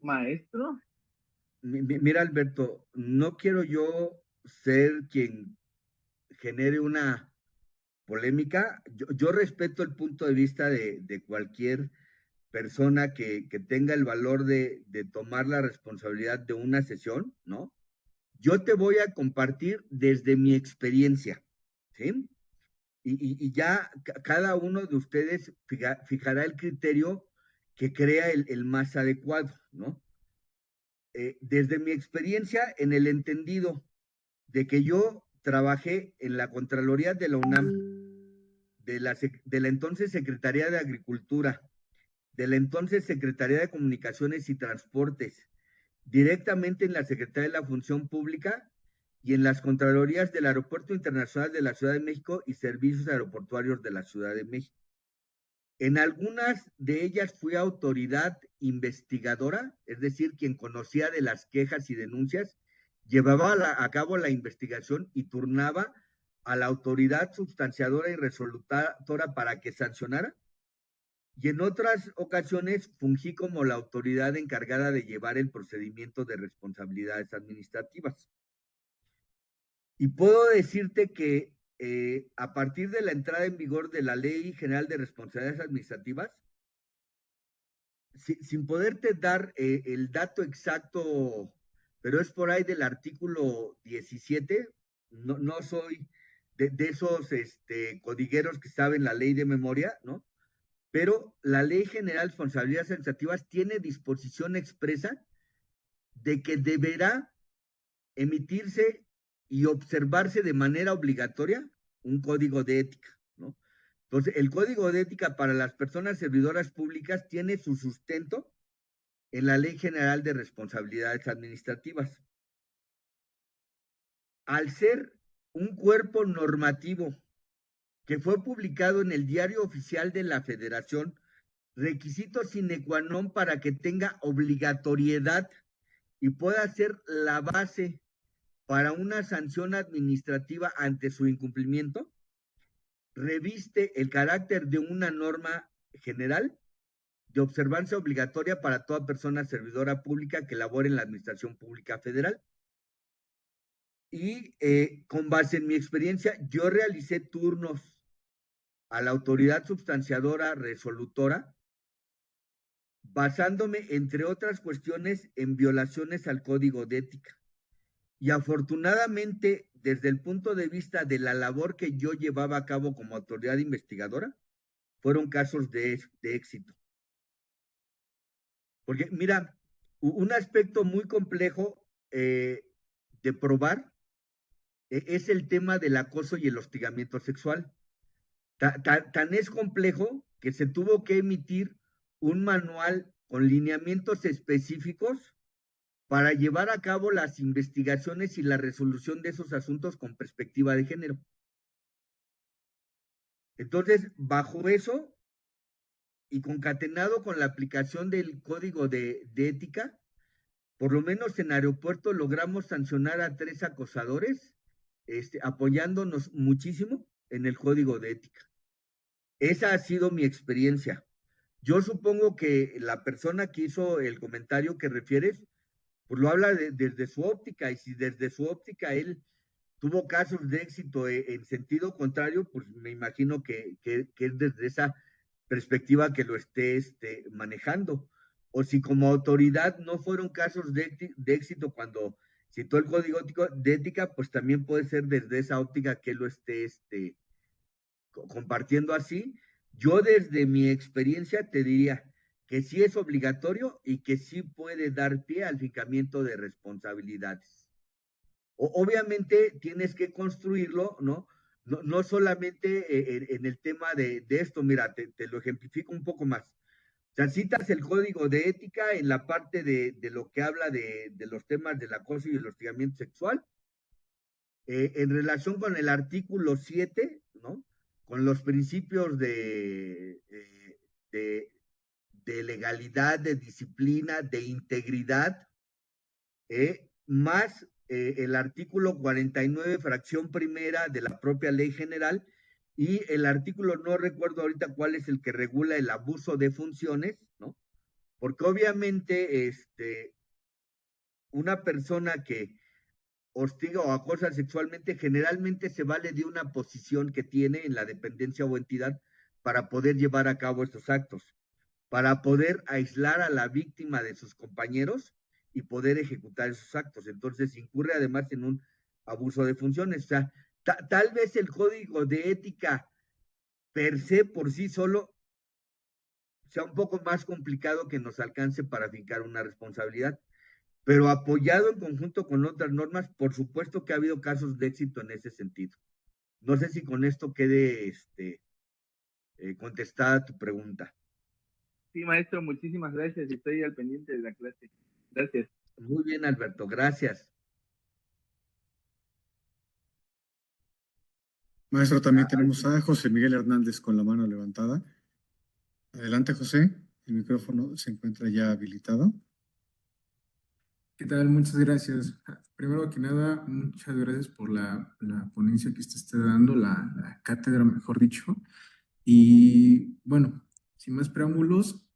S4: maestro?
S2: Mira, Alberto, no quiero yo ser quien genere una polémica. Yo respeto el punto de vista de cualquier persona que tenga el valor de tomar la responsabilidad de una sesión, ¿no? Yo te voy a compartir desde mi experiencia, ¿sí? Y ya cada uno de ustedes fijará el criterio que crea el más adecuado, ¿no? Desde mi experiencia en el entendido de que yo trabajé en la Contraloría de la UNAM, de la entonces Secretaría de Agricultura, de la entonces Secretaría de Comunicaciones y Transportes, directamente en la Secretaría de la Función Pública y en las Contralorías del Aeropuerto Internacional de la Ciudad de México y Servicios Aeroportuarios de la Ciudad de México. En algunas de ellas fui autoridad investigadora, es decir, quien conocía de las quejas y denuncias, llevaba a cabo la investigación y turnaba a la autoridad sustanciadora y resolutora para que sancionara. Y en otras ocasiones fungí como la autoridad encargada de llevar el procedimiento de responsabilidades administrativas. Y puedo decirte que a partir de la entrada en vigor de la Ley General de Responsabilidades Administrativas, sin poderte dar el dato exacto, pero es por ahí del artículo 17, no soy de esos codigueros que saben la ley de memoria, ¿no? Pero la Ley General de Responsabilidades Administrativas tiene disposición expresa de que deberá emitirse y observarse de manera obligatoria un código de ética, ¿no? Entonces, el código de ética para las personas servidoras públicas tiene su sustento en la Ley General de Responsabilidades Administrativas. al ser un cuerpo normativo que fue publicado en el Diario Oficial de la Federación, requisito sine qua non para que tenga obligatoriedad y pueda ser la base para una sanción administrativa ante su incumplimiento, reviste el carácter de una norma general de observancia obligatoria para toda persona servidora pública que labore en la Administración Pública Federal. Y con base en mi experiencia, yo realicé turnos a la autoridad substanciadora resolutora, basándome, entre otras cuestiones, en violaciones al Código de Ética. Y afortunadamente, desde el punto de vista de la labor que yo llevaba a cabo como autoridad investigadora, fueron casos de éxito. Porque, mira, un aspecto muy complejo de probar es el tema del acoso y el hostigamiento sexual. Tan es complejo que se tuvo que emitir un manual con lineamientos específicos para llevar a cabo las investigaciones y la resolución de esos asuntos con perspectiva de género. Entonces, bajo eso y concatenado con la aplicación del Código de Ética, por lo menos en aeropuerto logramos sancionar a 3 acosadores, apoyándonos muchísimo en el Código de Ética. Esa ha sido mi experiencia. Yo supongo que la persona que hizo el comentario que refieres, pues lo habla desde su óptica, y si desde su óptica él tuvo casos de éxito en sentido contrario, pues me imagino que es desde esa perspectiva que lo esté manejando. O si como autoridad no fueron casos de éxito cuando citó el Código de Ética, pues también puede ser desde esa óptica que lo esté compartiendo así. Yo desde mi experiencia te diría que sí es obligatorio y que sí puede dar pie al fijamiento de responsabilidades. Obviamente tienes que construirlo, ¿no? No solamente en el tema de esto, mira, te lo ejemplifico un poco más. O sea, citas el Código de Ética en la parte de lo que habla de los temas del acoso y el hostigamiento sexual, en relación con el artículo 7, ¿no? Con los principios de legalidad, de disciplina, de integridad, más el artículo 49, fracción primera de la propia ley general, y el artículo, no recuerdo ahorita cuál es el que regula el abuso de funciones, ¿no? Porque obviamente una persona que hostiga o acosa sexualmente generalmente se vale de una posición que tiene en la dependencia o entidad para poder llevar a cabo estos actos, para poder aislar a la víctima de sus compañeros y poder ejecutar esos actos. Entonces incurre además en un abuso de funciones. O sea, tal vez el Código de Ética per se, por sí solo, sea un poco más complicado que nos alcance para fincar una responsabilidad, pero apoyado en conjunto con otras normas, por supuesto que ha habido casos de éxito en ese sentido. No sé si con esto quede contestada tu pregunta.
S4: Sí, maestro, muchísimas gracias. Estoy al pendiente de la clase. Gracias.
S2: Muy bien, Alberto, gracias.
S1: Maestro, también tenemos a José Miguel Hernández con la mano levantada. Adelante, José. El micrófono se encuentra ya habilitado.
S5: ¿Qué tal? Muchas gracias. Primero que nada, muchas gracias por la ponencia que usted está dando, la cátedra, mejor dicho. Y bueno, sin más preámbulos,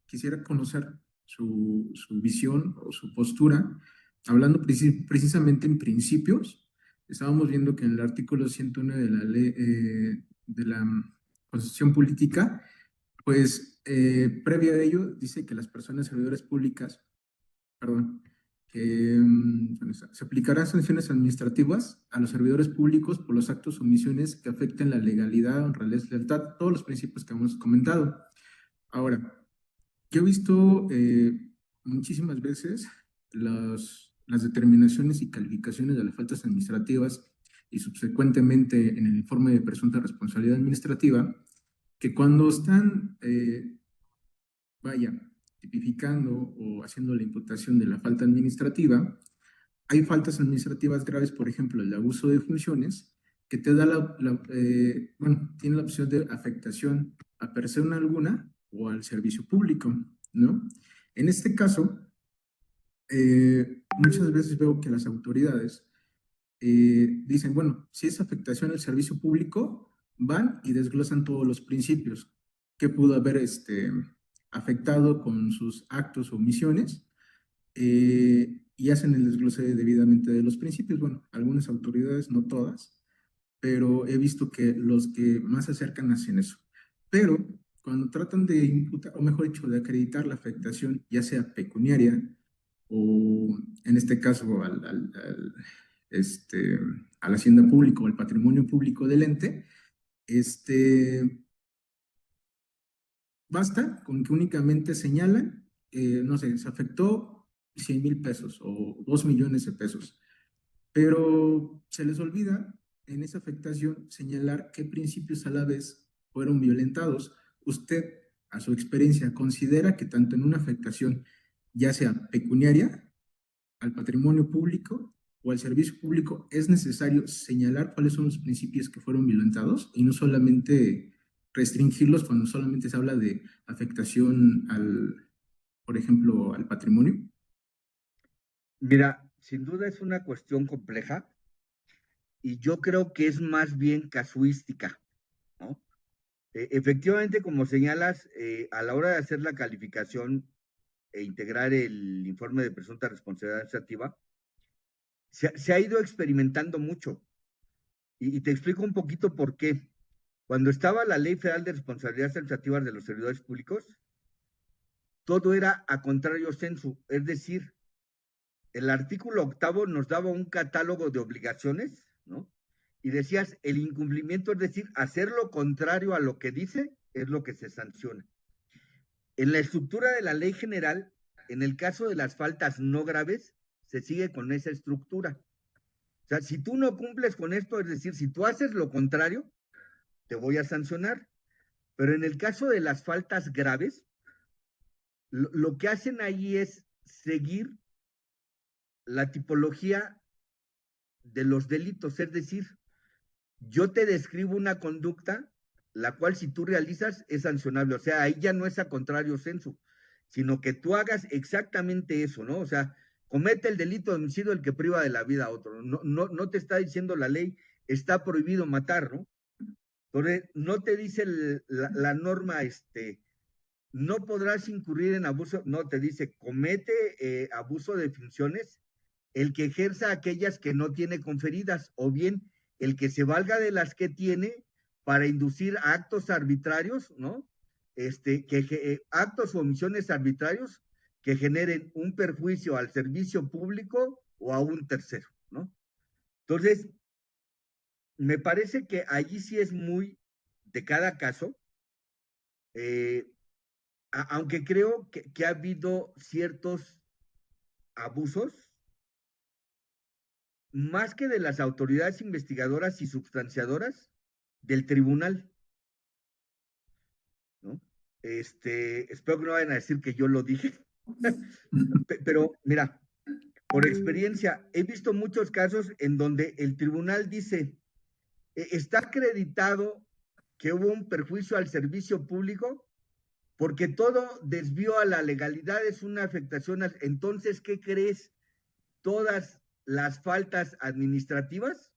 S5: quisiera conocer su visión o su postura, hablando precisamente en principios. Estábamos viendo que en el artículo 101 de la ley de la Constitución Política, pues previo a ello dice que las personas servidoras públicas, que se aplicarán sanciones administrativas a los servidores públicos por los actos o omisiones que afecten la legalidad, honradez, lealtad, todos los principios que hemos comentado. Ahora, yo he visto muchísimas veces las determinaciones y calificaciones de las faltas administrativas y subsecuentemente en el informe de presunta responsabilidad administrativa, que cuando están, tipificando o haciendo la imputación de la falta administrativa, hay faltas administrativas graves, por ejemplo, el abuso de funciones, que te da bueno, tiene la opción de afectación a persona alguna o al servicio público, ¿no? En este caso, muchas veces veo que las autoridades dicen, bueno, si es afectación al servicio público, van y desglosan todos los principios que pudo haber afectado con sus actos o omisiones, y hacen el desglose debidamente de los principios. Bueno, algunas autoridades, no todas, pero he visto que los que más se acercan hacen eso. Pero cuando tratan de imputar, o mejor dicho, de acreditar la afectación, ya sea pecuniaria o en este caso a la hacienda pública o al patrimonio público del ente, basta con que únicamente señalan, no sé, se afectó 100,000 pesos o 2 millones de pesos, pero se les olvida en esa afectación señalar qué principios a la vez fueron violentados. Usted, a su experiencia, considera que tanto en una afectación, ya sea pecuniaria, al patrimonio público o al servicio público, es necesario señalar cuáles son los principios que fueron violentados y no solamente restringirlos cuando solamente se habla de afectación por ejemplo, al patrimonio?
S2: Mira, sin duda es una cuestión compleja y yo creo que es más bien casuística, ¿no? Efectivamente, como señalas, a la hora de hacer la calificación e integrar el informe de presunta responsabilidad administrativa, se ha ido experimentando mucho. Y te explico un poquito por qué. Cuando estaba la Ley Federal de Responsabilidades Administrativas de los Servidores Públicos, todo era a contrario sensu, es decir, el artículo 8 nos daba un catálogo de obligaciones, ¿no? Y decías, el incumplimiento, es decir, hacer lo contrario a lo que dice, es lo que se sanciona. En la estructura de la ley general, en el caso de las faltas no graves, se sigue con esa estructura. O sea, si tú no cumples con esto, es decir, si tú haces lo contrario, te voy a sancionar. Pero en el caso de las faltas graves, lo que hacen ahí es seguir la tipología de los delitos, es decir, yo te describo una conducta, la cual si tú realizas es sancionable, o sea, ahí ya no es a contrario sensu, sino que tú hagas exactamente eso, ¿no? O sea, comete el delito de homicidio el que priva de la vida a otro, no te está diciendo la ley, está prohibido matar, ¿no? Entonces, no te dice la norma, no podrás incurrir en abuso, no, te dice, comete abuso de funciones el que ejerza aquellas que no tiene conferidas, o bien el que se valga de las que tiene para inducir actos arbitrarios, ¿no? Actos o omisiones arbitrarios que generen un perjuicio al servicio público o a un tercero, ¿no? Entonces, me parece que allí sí es muy de cada caso, aunque creo que ha habido ciertos abusos, más que de las autoridades investigadoras y substanciadoras, del tribunal, ¿no? Espero que no vayan a decir que yo lo dije, pero mira, por experiencia, he visto muchos casos en donde el tribunal dice, está acreditado que hubo un perjuicio al servicio público porque todo desvío a la legalidad es una afectación. Entonces, ¿qué crees? Todas las faltas administrativas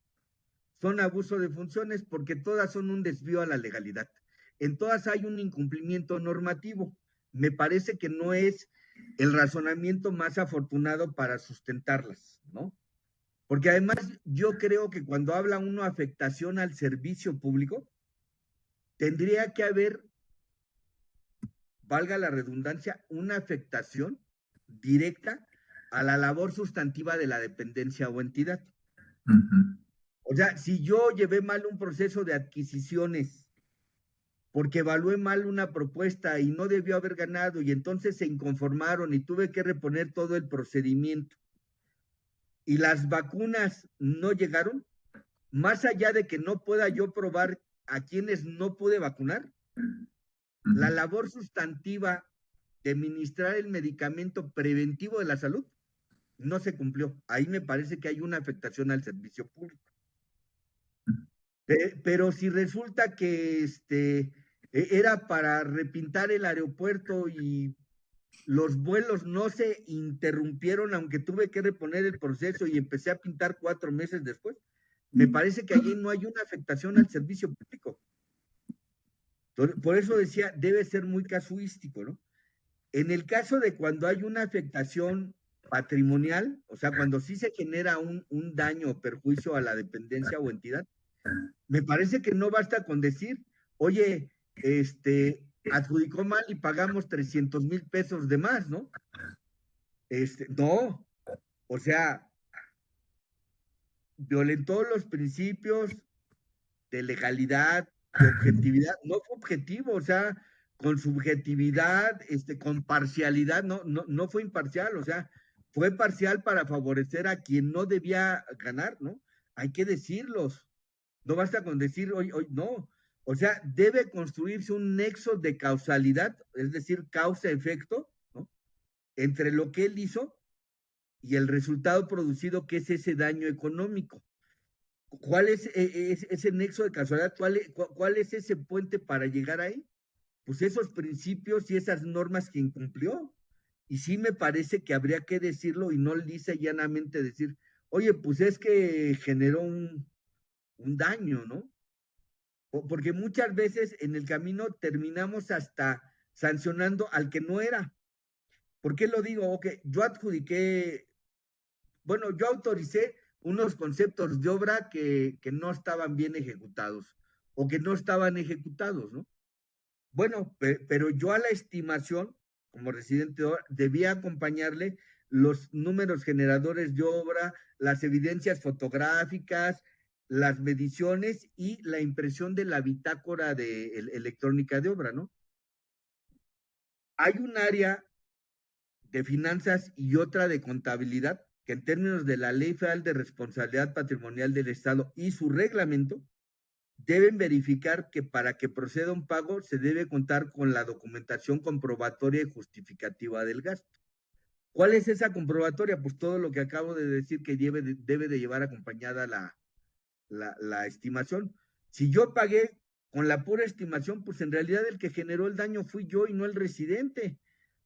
S2: son abuso de funciones porque todas son un desvío a la legalidad. En todas hay un incumplimiento normativo. Me parece que no es el razonamiento más afortunado para sustentarlas, ¿no? Porque además yo creo que cuando habla uno afectación al servicio público, tendría que haber, valga la redundancia, una afectación directa a la labor sustantiva de la dependencia o entidad.
S5: Ujú.
S2: O sea, si yo llevé mal un proceso de adquisiciones porque evalué mal una propuesta y no debió haber ganado y entonces se inconformaron y tuve que reponer todo el procedimiento y las vacunas no llegaron, más allá de que no pueda yo probar a quienes no pude vacunar, la labor sustantiva de administrar el medicamento preventivo de la salud no se cumplió. Ahí me parece que hay una afectación al servicio público. Pero si resulta que era para repintar el aeropuerto y los vuelos no se interrumpieron, aunque tuve que reponer el proceso y empecé a pintar 4 meses después, me parece que allí no hay una afectación al servicio público. Por eso decía, debe ser muy casuístico, ¿no? En el caso de cuando hay una afectación patrimonial, o sea, cuando sí se genera un daño o perjuicio a la dependencia o entidad, me parece que no basta con decir, oye, adjudicó mal y pagamos 300,000 pesos de más, ¿no? No, o sea, violentó los principios de legalidad, de objetividad, no fue objetivo, o sea, con subjetividad, con parcialidad, no fue imparcial, o sea, fue parcial para favorecer a quien no debía ganar, ¿no? Hay que decirlos. No basta con decir hoy, no. O sea, debe construirse un nexo de causalidad, es decir, causa-efecto, ¿no? Entre lo que él hizo y el resultado producido, que es ese daño económico. ¿Cuál es ese nexo de causalidad? ¿Cuál es ese puente para llegar ahí? Pues esos principios y esas normas que incumplió. Y sí me parece que habría que decirlo y no lisa y llanamente decir, oye, pues es que generó un daño, ¿no? Porque muchas veces en el camino terminamos hasta sancionando al que no era. ¿Por qué lo digo? Ok, yo adjudiqué, bueno, yo autoricé unos conceptos de obra que no estaban bien ejecutados o que no estaban ejecutados, ¿no? Bueno, pero yo a la estimación, como residente de obra, debía acompañarle los números generadores de obra, las evidencias fotográficas, las mediciones y la impresión de la bitácora electrónica de obra, ¿no? Hay un área de finanzas y otra de contabilidad que en términos de la Ley Federal de Responsabilidad Patrimonial del Estado y su reglamento, deben verificar que para que proceda un pago se debe contar con la documentación comprobatoria y justificativa del gasto. ¿Cuál es esa comprobatoria? Pues todo lo que acabo de decir que debe de llevar acompañada la estimación. Si yo pagué con la pura estimación, pues en realidad el que generó el daño fui yo y no el residente,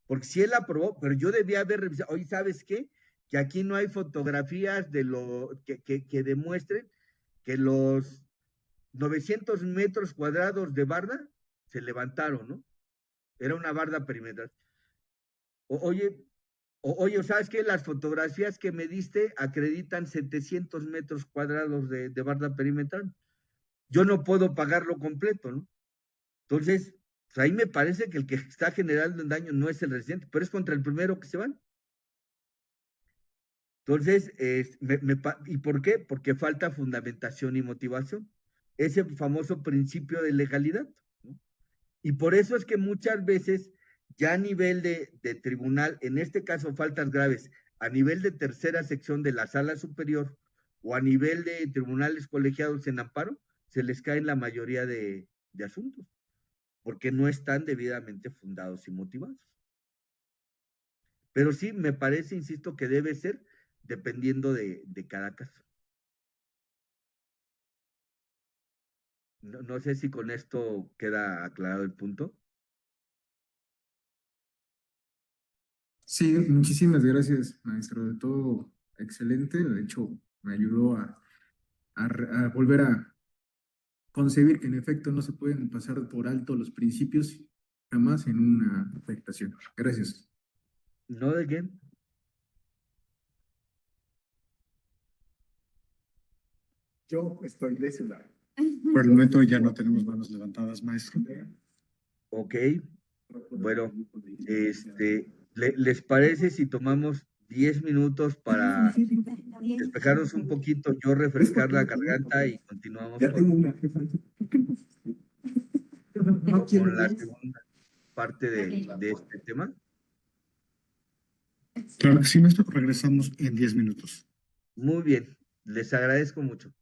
S2: porque si él aprobó, pero yo debía haber revisado, oye, ¿sabes qué? Que aquí no hay fotografías de lo que demuestren que los 900 metros cuadrados de barda se levantaron, ¿no? Era una barda perimetral. Oye, ¿sabes qué? Las fotografías que me diste acreditan 700 metros cuadrados de barda perimetral. Yo no puedo pagarlo completo, ¿no? Entonces, pues ahí me parece que el que está generando el daño no es el residente, pero es contra el primero que se van. Entonces, ¿y por qué? Porque falta fundamentación y motivación. Ese famoso principio de legalidad, ¿no? Y por eso es que muchas veces, ya a nivel de tribunal, en este caso faltas graves, a nivel de tercera sección de la sala superior o a nivel de tribunales colegiados en amparo, se les caen la mayoría de asuntos, porque no están debidamente fundados y motivados. Pero sí, me parece, insisto, que debe ser dependiendo de cada caso. No sé si con esto queda aclarado el punto.
S5: Sí, muchísimas gracias, maestro. De todo excelente. De hecho, me ayudó a volver a concebir que en efecto no se pueden pasar por alto los principios jamás en una afectación. Gracias.
S2: ¿No de qué?
S1: Yo estoy de ese lado. Por el momento ya no tenemos manos levantadas, maestro.
S2: Ok. Bueno, ¿les parece si tomamos 10 minutos para despejarnos un poquito, yo refrescar la garganta y continuamos con la segunda parte de este tema?
S1: Claro que sí, maestro. Regresamos en 10 minutos.
S2: Muy bien, les agradezco mucho.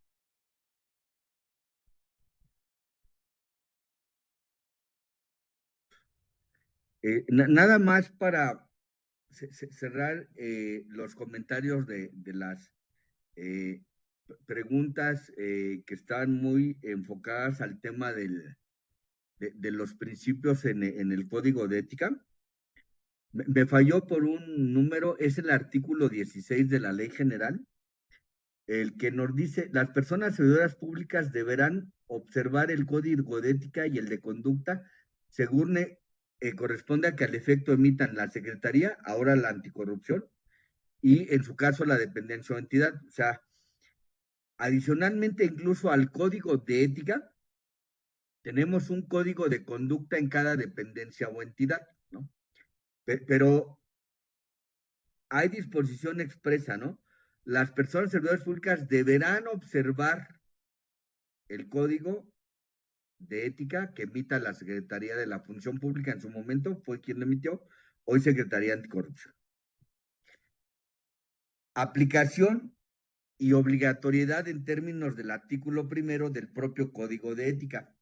S2: Nada más para cerrar los comentarios de las preguntas que están muy enfocadas al tema de los principios en el código de ética. Me falló por un número, es el artículo 16 de la Ley General, el que nos dice, las personas servidoras públicas deberán observar el código de ética y el de conducta según corresponde a que al efecto emitan la Secretaría, ahora la Anticorrupción, y en su caso la dependencia o entidad. O sea, adicionalmente incluso al código de ética, tenemos un código de conducta en cada dependencia o entidad, ¿no? Pero hay disposición expresa, ¿no? Las personas servidoras públicas deberán observar el código de ética que emita la Secretaría de la Función Pública, en su momento fue quien lo emitió, hoy Secretaría Anticorrupción. Aplicación y obligatoriedad en términos del artículo 1 del propio Código de Ética.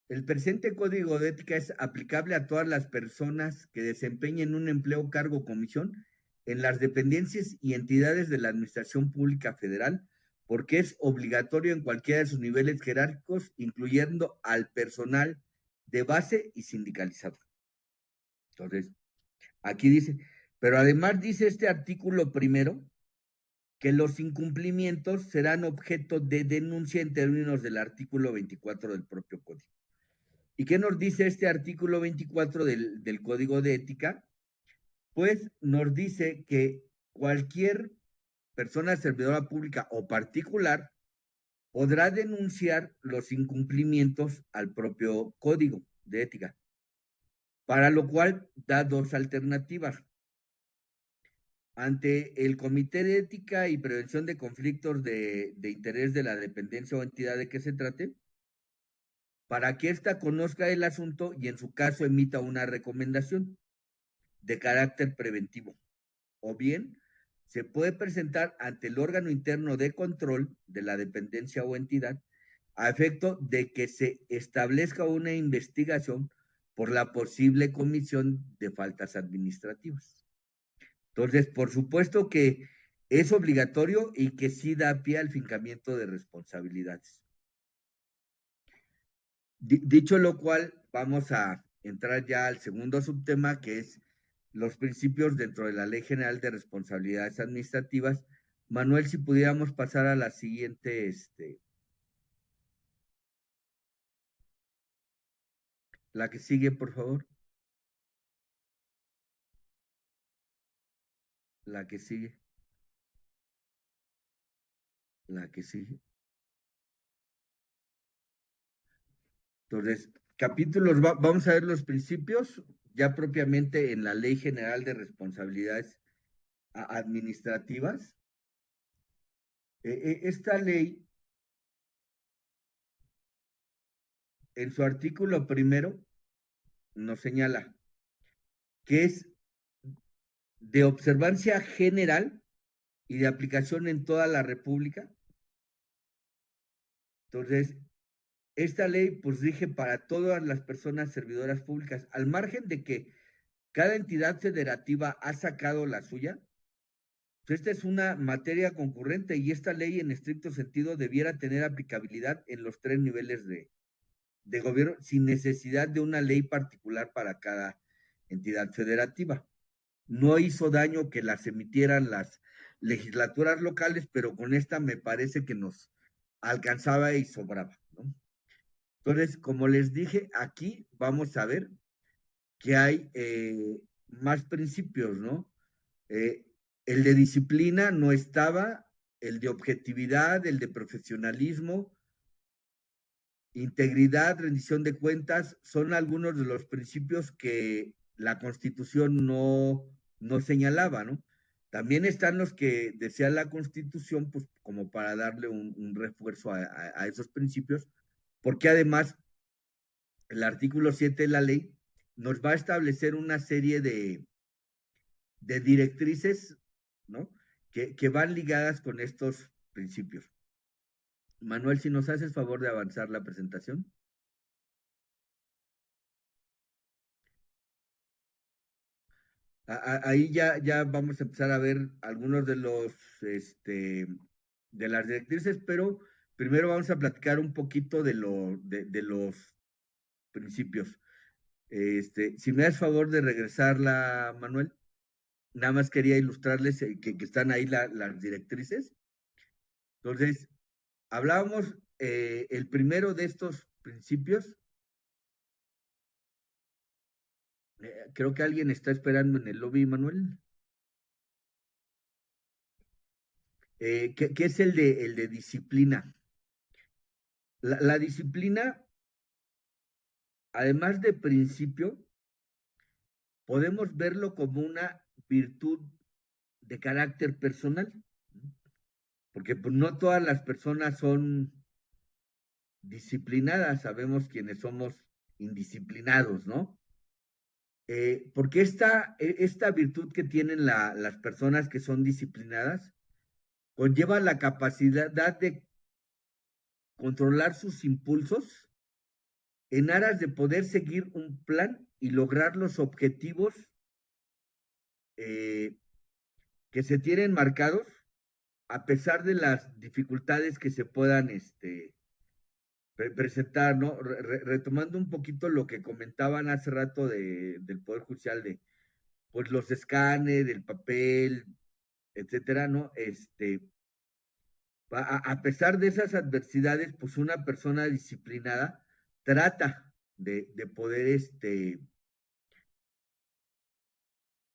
S2: El presente Código de Ética es aplicable a todas las personas que desempeñen un empleo, cargo o comisión en las dependencias y entidades de la Administración Pública Federal, porque es obligatorio en cualquiera de sus niveles jerárquicos, incluyendo al personal de base y sindicalizado. Entonces, aquí dice, pero además dice este artículo 1 que los incumplimientos serán objeto de denuncia en términos del artículo 24 del propio código. ¿Y qué nos dice este artículo 24 del Código de Ética? Pues nos dice que cualquier persona servidora pública o particular podrá denunciar los incumplimientos al propio Código de Ética, para lo cual da dos alternativas. Ante el Comité de Ética y Prevención de Conflictos de Interés de la dependencia o entidad de que se trate, para que ésta conozca el asunto y en su caso emita una recomendación de carácter preventivo. O bien, se puede presentar ante el órgano interno de control de la dependencia o entidad a efecto de que se establezca una investigación por la posible comisión de faltas administrativas. Entonces, por supuesto que es obligatorio y que sí da pie al fincamiento de responsabilidades. Dicho lo cual, vamos a entrar ya al segundo subtema, que es los principios dentro de la Ley General de Responsabilidades Administrativas. Manuel, si pudiéramos pasar a la siguiente, la que sigue, por favor. La que sigue. La que sigue. Entonces, capítulos, vamos a ver los principios ya propiamente en la Ley General de Responsabilidades Administrativas. Esta ley, en su artículo 1, nos señala que es de observancia general y de aplicación en toda la República. Entonces, esta ley pues rige para todas las personas servidoras públicas, al margen de que cada entidad federativa ha sacado la suya. Pues esta es una materia concurrente y esta ley en estricto sentido debiera tener aplicabilidad en los 3 niveles de gobierno sin necesidad de una ley particular para cada entidad federativa. No hizo daño que las emitieran las legislaturas locales, pero con esta me parece que nos alcanzaba y sobraba, ¿no? Entonces, como les dije, aquí vamos a ver que hay más principios, ¿no? El de disciplina no estaba, el de objetividad, el de profesionalismo, integridad, rendición de cuentas, son algunos de los principios que la Constitución no señalaba, ¿no? También están los que decía la Constitución, pues como para darle un refuerzo a esos principios, porque además el artículo 7 de la ley nos va a establecer una serie de directrices, ¿no? Que van ligadas con estos principios. Manuel, si nos haces favor de avanzar la presentación. Ahí ya vamos a empezar a ver algunos de de las directrices, pero primero vamos a platicar un poquito de los principios. Si me das favor de regresarla, Manuel, nada más quería ilustrarles que están ahí las directrices. Entonces, hablábamos, el primero de estos principios, creo que alguien está esperando en el lobby, Manuel, que es el de disciplina. La disciplina, además de principio, podemos verlo como una virtud de carácter personal, porque pues, no todas las personas son disciplinadas, sabemos quienes somos indisciplinados, ¿no? Porque esta virtud que tienen las personas que son disciplinadas conlleva la capacidad de controlar sus impulsos en aras de poder seguir un plan y lograr los objetivos eh, que se tienen marcados a pesar de las dificultades que se puedan presentar, ¿no? Retomando un poquito lo que comentaban hace rato del Poder Judicial, de pues los escáneres, del papel, etcétera, ¿no? A pesar de esas adversidades, pues una persona disciplinada trata de poder,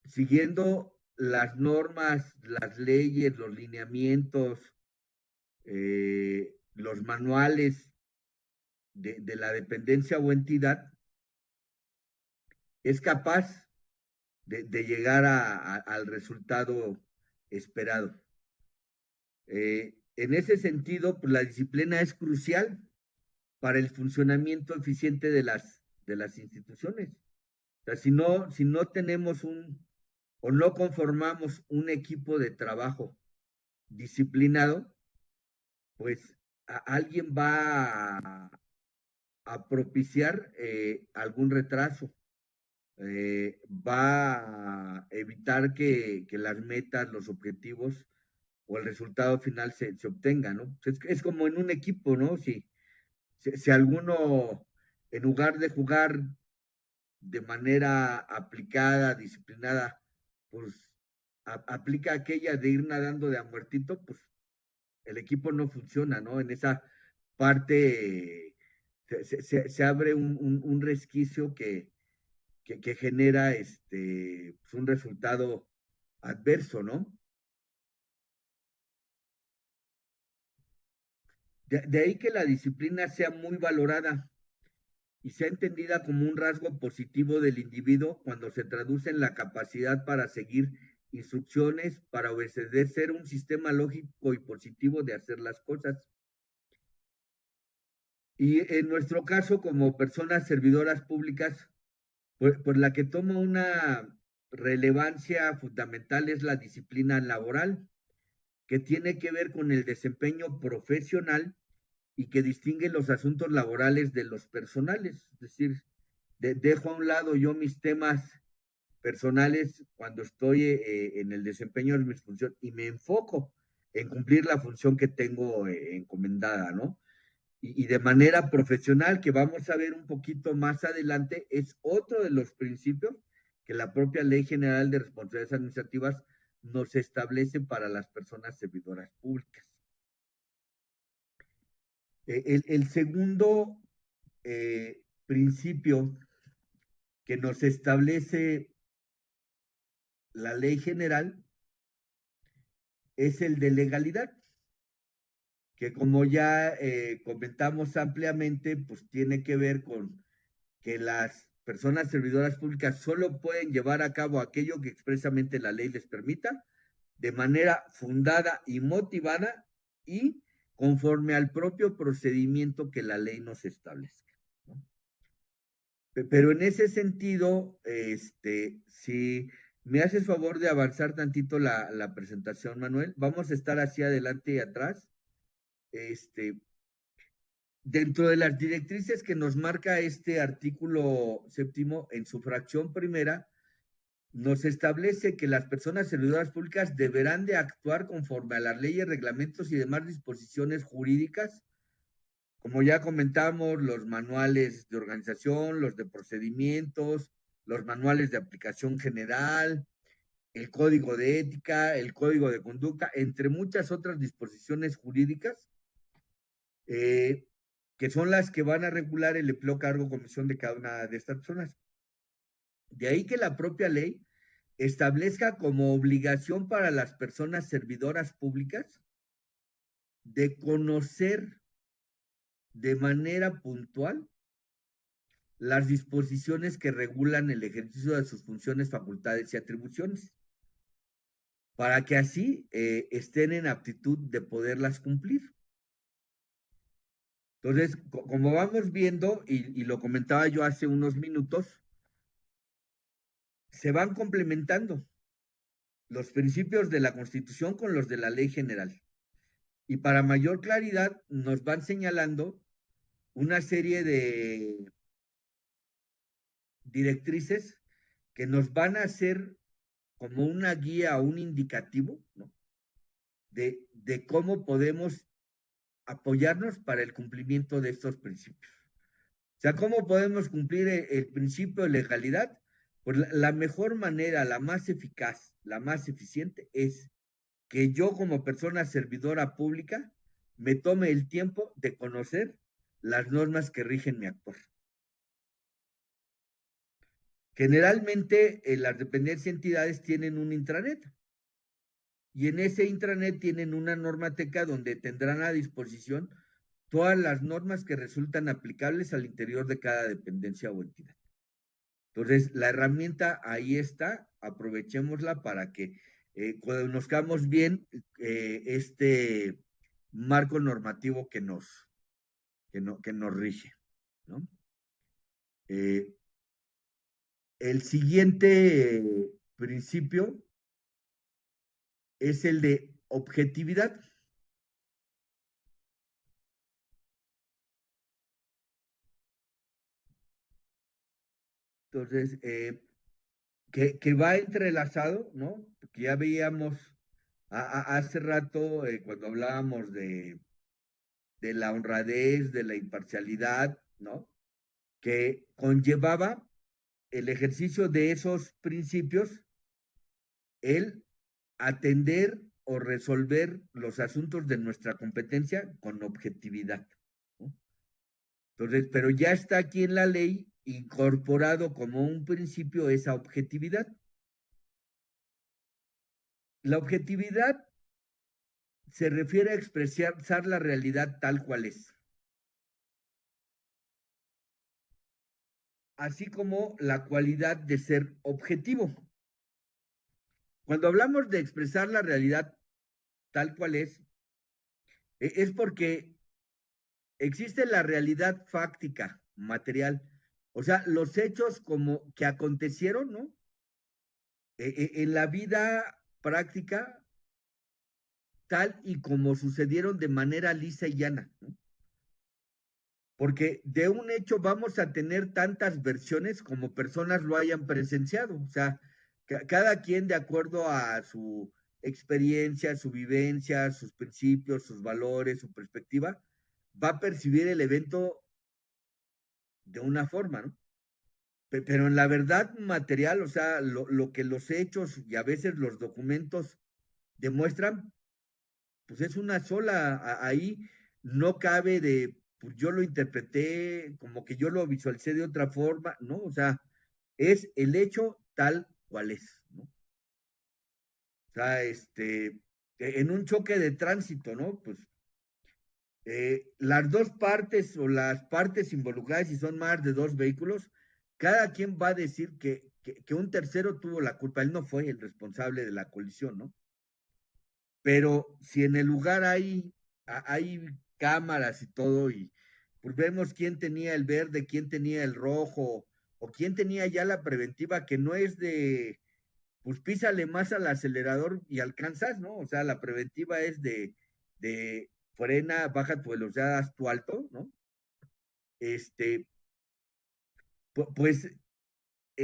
S2: siguiendo las normas, las leyes, los lineamientos, los manuales de la dependencia o entidad, es capaz de llegar al resultado esperado. En ese sentido, pues la disciplina es crucial para el funcionamiento eficiente de las instituciones. O sea, si no tenemos o no conformamos un equipo de trabajo disciplinado, pues alguien va a propiciar algún retraso, va a evitar que las metas, los objetivos o el resultado final se obtenga, ¿no? Es como en un equipo, ¿no? Si alguno, en lugar de jugar de manera aplicada, disciplinada, pues aplica aquella de ir nadando de a muertito, pues el equipo no funciona, ¿no? En esa parte se abre un resquicio que genera pues un resultado adverso, ¿no? De ahí que la disciplina sea muy valorada y sea entendida como un rasgo positivo del individuo cuando se traduce en la capacidad para seguir instrucciones, para obedecer un sistema lógico y positivo de hacer las cosas. Y en nuestro caso, como personas servidoras públicas, pues la que toma una relevancia fundamental es la disciplina laboral, que tiene que ver con el desempeño profesional y que distingue los asuntos laborales de los personales. Es decir, dejo a un lado yo mis temas personales cuando estoy en el desempeño de mis funciones y me enfoco en cumplir la función que tengo encomendada, ¿no? Y de manera profesional, que vamos a ver un poquito más adelante, es otro de los principios que la propia Ley General de Responsabilidades Administrativas nos establece para las personas servidoras públicas. El segundo principio que nos establece la Ley General es el de legalidad, que como ya comentamos ampliamente, pues tiene que ver con que las personas servidoras públicas solo pueden llevar a cabo aquello que expresamente la ley les permita, de manera fundada y motivada y conforme al propio procedimiento que la ley nos establezca, ¿no? Pero en ese sentido, si me haces favor de avanzar tantito la presentación, Manuel, vamos a estar hacia adelante y atrás. Dentro de las directrices que nos marca este artículo séptimo, en su fracción primera, nos establece que las personas servidoras públicas deberán de actuar conforme a las leyes, reglamentos y demás disposiciones jurídicas, como ya comentamos, los manuales de organización, los de procedimientos, los manuales de aplicación general, el código de ética, el código de conducta, entre muchas otras disposiciones jurídicas, que son las que van a regular el empleo, cargo, comisión de cada una de estas personas. De ahí que la propia ley establezca como obligación para las personas servidoras públicas de conocer de manera puntual las disposiciones que regulan el ejercicio de sus funciones, facultades y atribuciones, para que así estén en aptitud de poderlas cumplir. Entonces, como vamos viendo, y lo comentaba yo hace unos minutos, se van complementando los principios de la Constitución con los de la Ley General. Y para mayor claridad nos van señalando una serie de directrices que nos van a hacer como una guía o un indicativo, ¿no? de cómo podemos apoyarnos para el cumplimiento de estos principios. O sea, ¿cómo podemos cumplir el principio de legalidad? Pues la mejor manera, la más eficaz, la más eficiente es que yo como persona servidora pública me tome el tiempo de conocer las normas que rigen mi actuar. Generalmente las dependencias y entidades tienen un intranet y en ese intranet tienen una normateca donde tendrán a disposición todas las normas que resultan aplicables al interior de cada dependencia o entidad. Entonces, la herramienta ahí está, aprovechémosla para que conozcamos bien este marco normativo que nos rige, ¿no? El siguiente principio es el de objetividad. Entonces, que va entrelazado, ¿no? Porque ya veíamos hace rato cuando hablábamos de la honradez, de la imparcialidad, ¿no? Que conllevaba el ejercicio de esos principios, el atender o resolver los asuntos de nuestra competencia con objetividad, ¿no? Entonces, pero ya está aquí en la ley incorporado como un principio esa objetividad. La objetividad se refiere a expresar la realidad tal cual es, así como la cualidad de ser objetivo. Cuando hablamos de expresar la realidad tal cual es porque existe la realidad fáctica, material, o sea, los hechos como que acontecieron, ¿no? En la vida práctica, tal y como sucedieron de manera lisa y llana, ¿no? Porque de un hecho vamos a tener tantas versiones como personas lo hayan presenciado, o sea, cada quien de acuerdo a su experiencia, su vivencia, sus principios, sus valores, su perspectiva, va a percibir el evento de una forma, ¿no? Pero en la verdad material, o sea, lo que los hechos y a veces los documentos demuestran, pues es una sola, ahí no cabe de, pues yo lo interpreté como que yo lo visualicé de otra forma, ¿no? O sea, es el hecho tal cual es, ¿no? O sea, en un choque de tránsito, ¿no? Pues las dos partes o las partes involucradas, si son más de dos vehículos, cada quien va a decir que un tercero tuvo la culpa, él no fue el responsable de la colisión, ¿no? Pero si en el lugar hay cámaras y todo, y pues vemos quién tenía el verde, quién tenía el rojo, o quién tenía ya la preventiva, que no es de, pues písale más al acelerador y alcanzas, ¿no? O sea, la preventiva es de frena, baja tu velocidad, haz tu alto, ¿no? Pues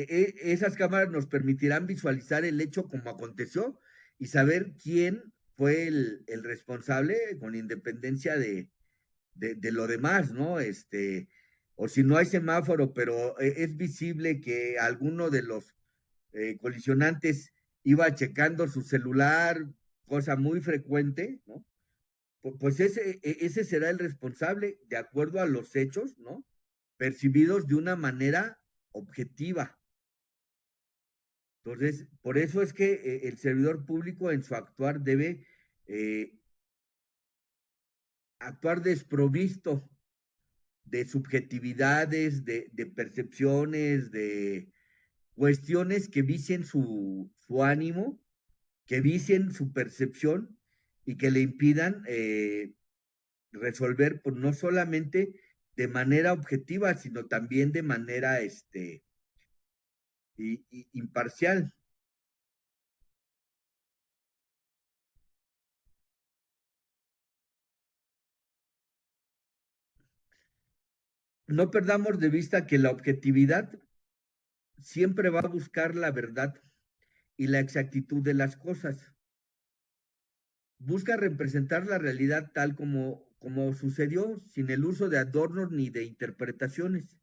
S2: esas cámaras nos permitirán visualizar el hecho como aconteció y saber quién fue el responsable con independencia de lo demás, ¿no? O si no hay semáforo, pero es visible que alguno de los colisionantes iba checando su celular, cosa muy frecuente, ¿no? Pues ese será el responsable de acuerdo a los hechos, ¿no? Percibidos de una manera objetiva. Entonces, por eso es que el servidor público en su actuar debe actuar desprovisto de subjetividades, de percepciones, de cuestiones que vicien su ánimo, que vicien su percepción y que le impidan resolver pues, no solamente de manera objetiva, sino también de manera imparcial. No perdamos de vista que la objetividad siempre va a buscar la verdad y la exactitud de las cosas. Busca representar la realidad tal como sucedió, sin el uso de adornos ni de interpretaciones.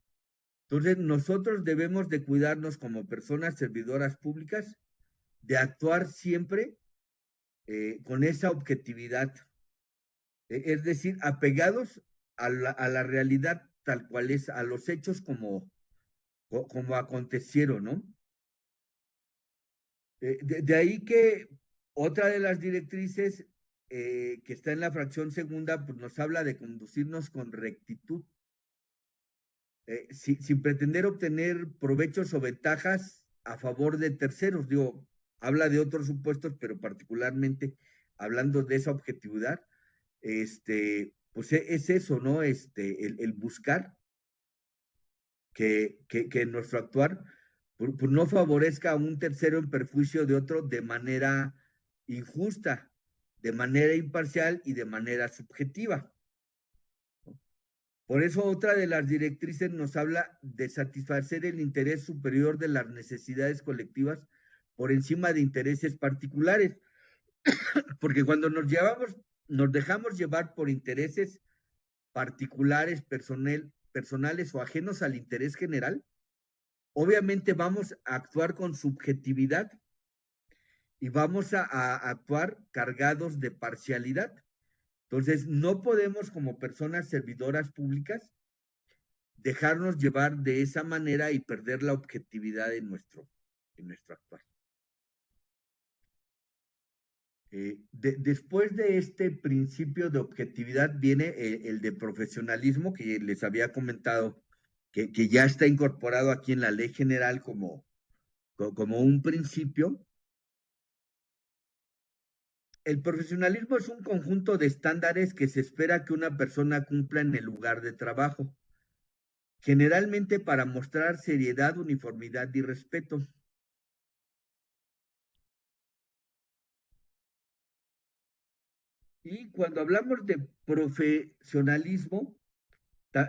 S2: Entonces, nosotros debemos de cuidarnos como personas servidoras públicas, de actuar siempre con esa objetividad, es decir, apegados a la realidad tal cual es, a los hechos como acontecieron, ¿no? De ahí que otra de las directrices que está en la fracción segunda, pues nos habla de conducirnos con rectitud, sin pretender obtener provechos o ventajas a favor de terceros. Digo, habla de otros supuestos, pero particularmente hablando de esa objetividad, pues es eso, ¿no? El buscar que nuestro actuar pues no favorezca a un tercero en perjuicio de otro de manera injusta, de manera imparcial y de manera subjetiva. Por eso otra de las directrices nos habla de satisfacer el interés superior de las necesidades colectivas por encima de intereses particulares, porque cuando nos dejamos llevar por intereses particulares, personales o ajenos al interés general, obviamente vamos a actuar con subjetividad y vamos a actuar cargados de parcialidad. Entonces, no podemos como personas servidoras públicas dejarnos llevar de esa manera y perder la objetividad en nuestro actuar. Después de este principio de objetividad viene el de profesionalismo que les había comentado, que ya está incorporado aquí en la ley general como un principio. El profesionalismo es un conjunto de estándares que se espera que una persona cumpla en el lugar de trabajo, generalmente para mostrar seriedad, uniformidad y respeto. Y cuando hablamos de profesionalismo,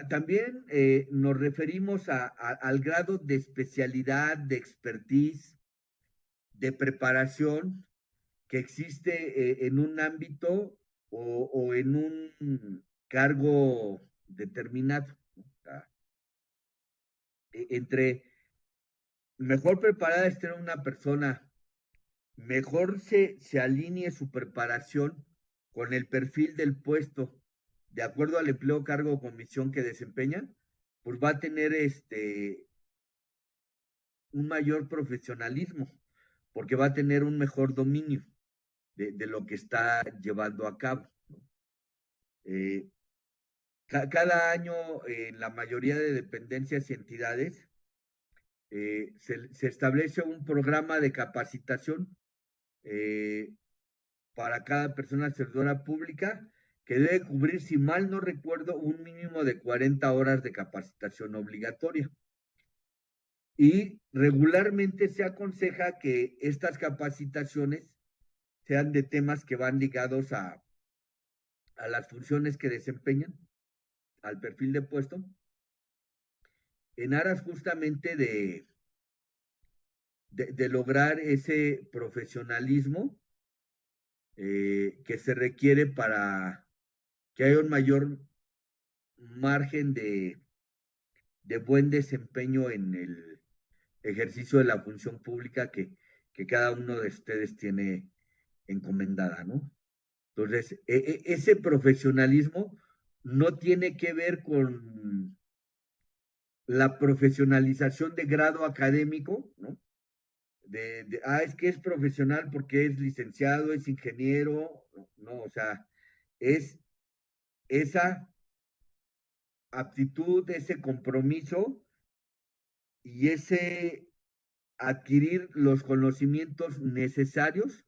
S2: también nos referimos al grado de especialidad, de expertise, de preparación que existe en un ámbito o en un cargo determinado. Entre mejor preparada esté una persona, mejor se alinee su preparación con el perfil del puesto, de acuerdo al empleo, cargo o comisión que desempeña, pues va a tener un mayor profesionalismo, porque va a tener un mejor dominio de lo que está llevando a cabo, ¿no? Cada año en la mayoría de dependencias y entidades se establece un programa de capacitación para cada persona servidora pública que debe cubrir, si mal no recuerdo, un mínimo de 40 horas de capacitación obligatoria. Y regularmente se aconseja que estas capacitaciones sean de temas que van ligados a las funciones que desempeñan, al perfil de puesto, en aras justamente de lograr ese profesionalismo que se requiere para que haya un mayor margen de buen desempeño en el ejercicio de la función pública que cada uno de ustedes tiene encomendada, ¿no? Entonces, ese profesionalismo no tiene que ver con la profesionalización de grado académico, ¿no? Es que es profesional porque es licenciado, es ingeniero, no, o sea, es esa aptitud, ese compromiso y ese adquirir los conocimientos necesarios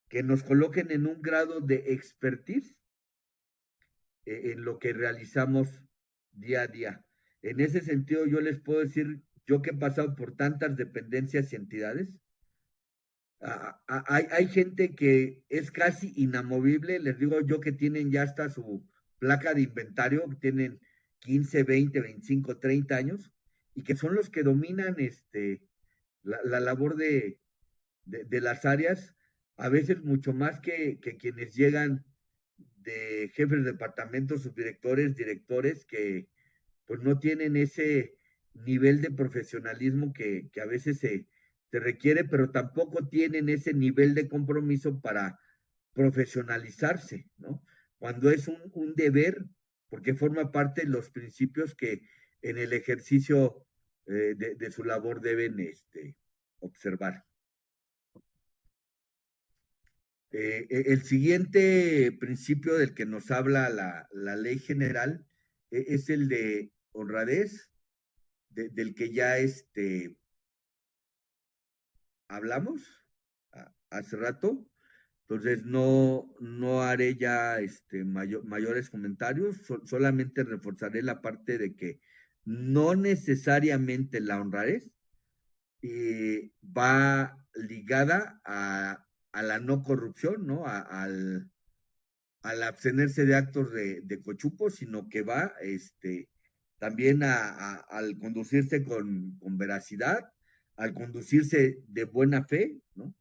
S2: que nos coloquen en un grado de expertise en lo que realizamos día a día. En ese sentido, yo les puedo decir, yo que he pasado por tantas dependencias y entidades, hay gente que es casi inamovible, les digo yo que tienen ya hasta su placa de inventario, que tienen 15, 20, 25, 30 años, y que son los que dominan la labor de las áreas, a veces mucho más que quienes llegan de jefes de departamentos, subdirectores, directores, que pues no tienen ese nivel de profesionalismo que a veces se requiere, pero tampoco tienen ese nivel de compromiso para profesionalizarse, ¿no? Cuando es un deber, porque forma parte de los principios que en el ejercicio de su labor deben observar. El siguiente principio del que nos habla la ley general es el de honradez, del que ya hablamos hace rato. Entonces no haré ya mayores comentarios, solamente reforzaré la parte de que no necesariamente la honradez va ligada a la no corrupción, ¿no? Al abstenerse de actos de cochupo, sino que va también al conducirse con veracidad, al conducirse de buena fe, ¿no?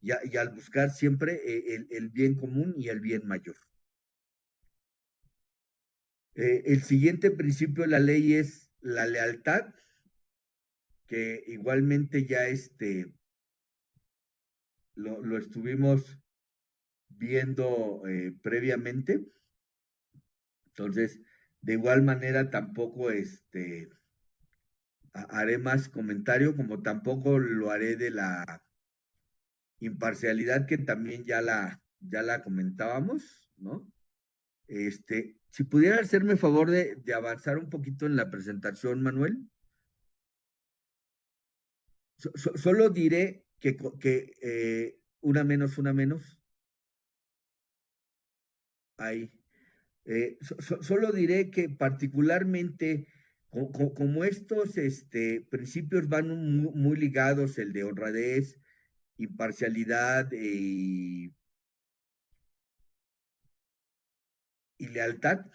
S2: Y al buscar siempre el bien común y el bien mayor. El siguiente principio de la ley es la lealtad, que igualmente ya lo estuvimos viendo previamente. Entonces, de igual manera, tampoco haré más comentario, como tampoco lo haré de la imparcialidad, que también ya la comentábamos, ¿no? Si pudiera hacerme favor de avanzar un poquito en la presentación, Manuel. Solo diré que una menos, ahí. Solo diré que particularmente como estos principios van muy ligados, el de honradez, imparcialidad y lealtad,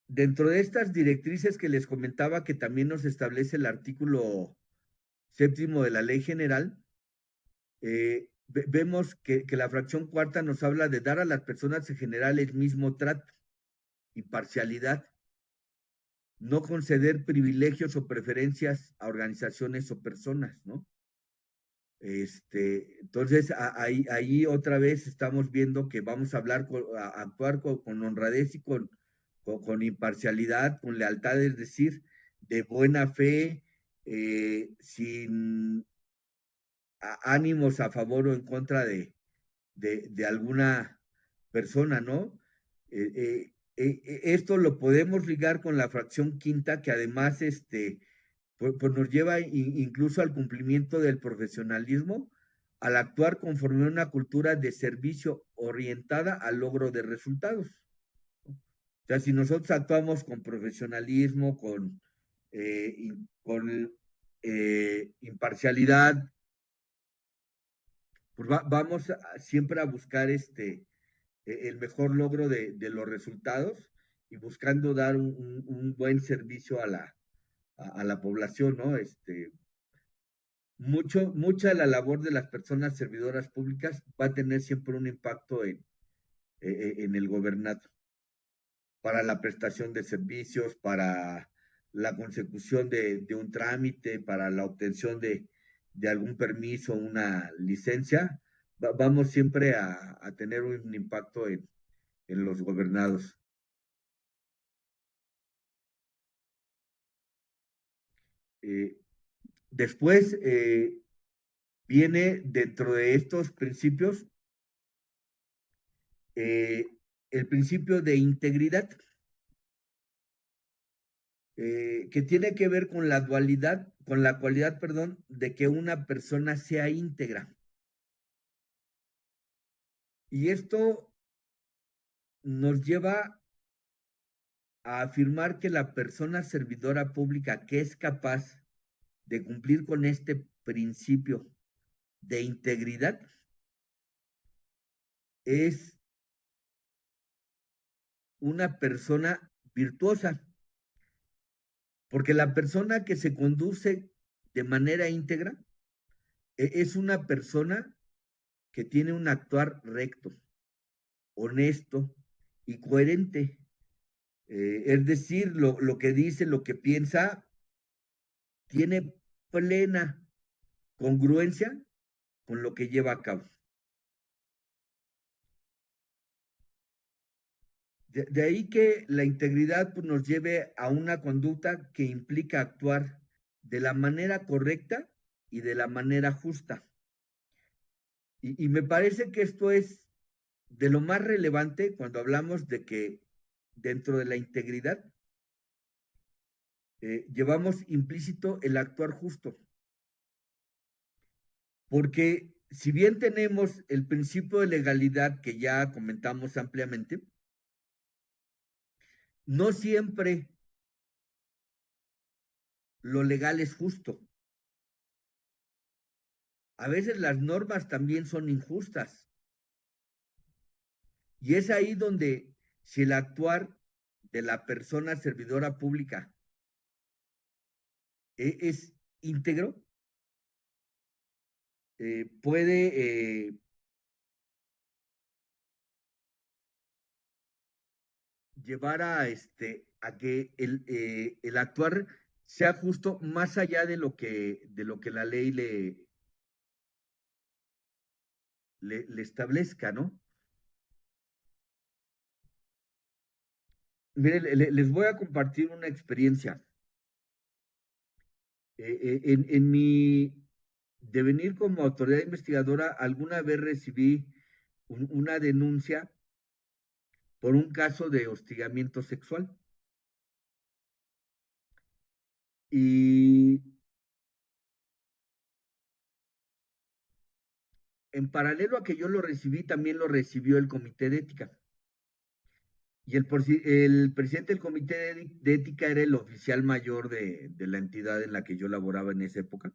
S2: dentro de estas directrices que les comentaba que también nos establece el artículo 7º de la Ley General, vemos que la fracción cuarta nos habla de dar a las personas en general el mismo trato, imparcialidad, no conceder privilegios o preferencias a organizaciones o personas, ¿no? Entonces, ahí otra vez estamos viendo que vamos a hablar, a actuar con honradez y con imparcialidad, con lealtad, es decir, de buena fe, sin ánimos a favor o en contra de alguna persona, ¿no? Esto lo podemos ligar con la fracción quinta, que además pues nos lleva incluso al cumplimiento del profesionalismo, al actuar conforme a una cultura de servicio orientada al logro de resultados. O sea, si nosotros actuamos con profesionalismo, con imparcialidad, pues vamos siempre a buscar el mejor logro de los resultados y buscando dar un buen servicio a la población, ¿no? mucha de la labor de las personas servidoras públicas va a tener siempre un impacto en el gobernado, para la prestación de servicios, para la consecución de un trámite, para la obtención de algún permiso, una licencia, vamos siempre a tener un impacto en los gobernados. Después viene dentro de estos principios el principio de integridad, que tiene que ver con la dualidad, con la cualidad, perdón, de que una persona sea íntegra. Y esto nos lleva a afirmar que la persona servidora pública que es capaz de cumplir con este principio de integridad es una persona virtuosa, porque la persona que se conduce de manera íntegra es una persona que tiene un actuar recto, honesto y coherente. Es decir, lo que dice, lo que piensa, tiene plena congruencia con lo que lleva a cabo. De ahí que la integridad pues, nos lleve a una conducta que implica actuar de la manera correcta y de la manera justa. Y me parece que esto es de lo más relevante cuando hablamos de que dentro de la integridad llevamos implícito el actuar justo. Porque si bien tenemos el principio de legalidad que ya comentamos ampliamente, no siempre lo legal es justo. A veces las normas también son injustas. Y es ahí donde si el actuar de la persona servidora pública es íntegro, puede llevar a que el actuar sea justo más allá de lo que la ley le establezca, ¿no? Miren, les voy a compartir una experiencia. En mi devenir como autoridad investigadora, alguna vez recibí una denuncia por un caso de hostigamiento sexual. Y en paralelo a que yo lo recibí, también lo recibió el Comité de Ética. Y el presidente del Comité de Ética era el oficial mayor de la entidad en la que yo laboraba en esa época.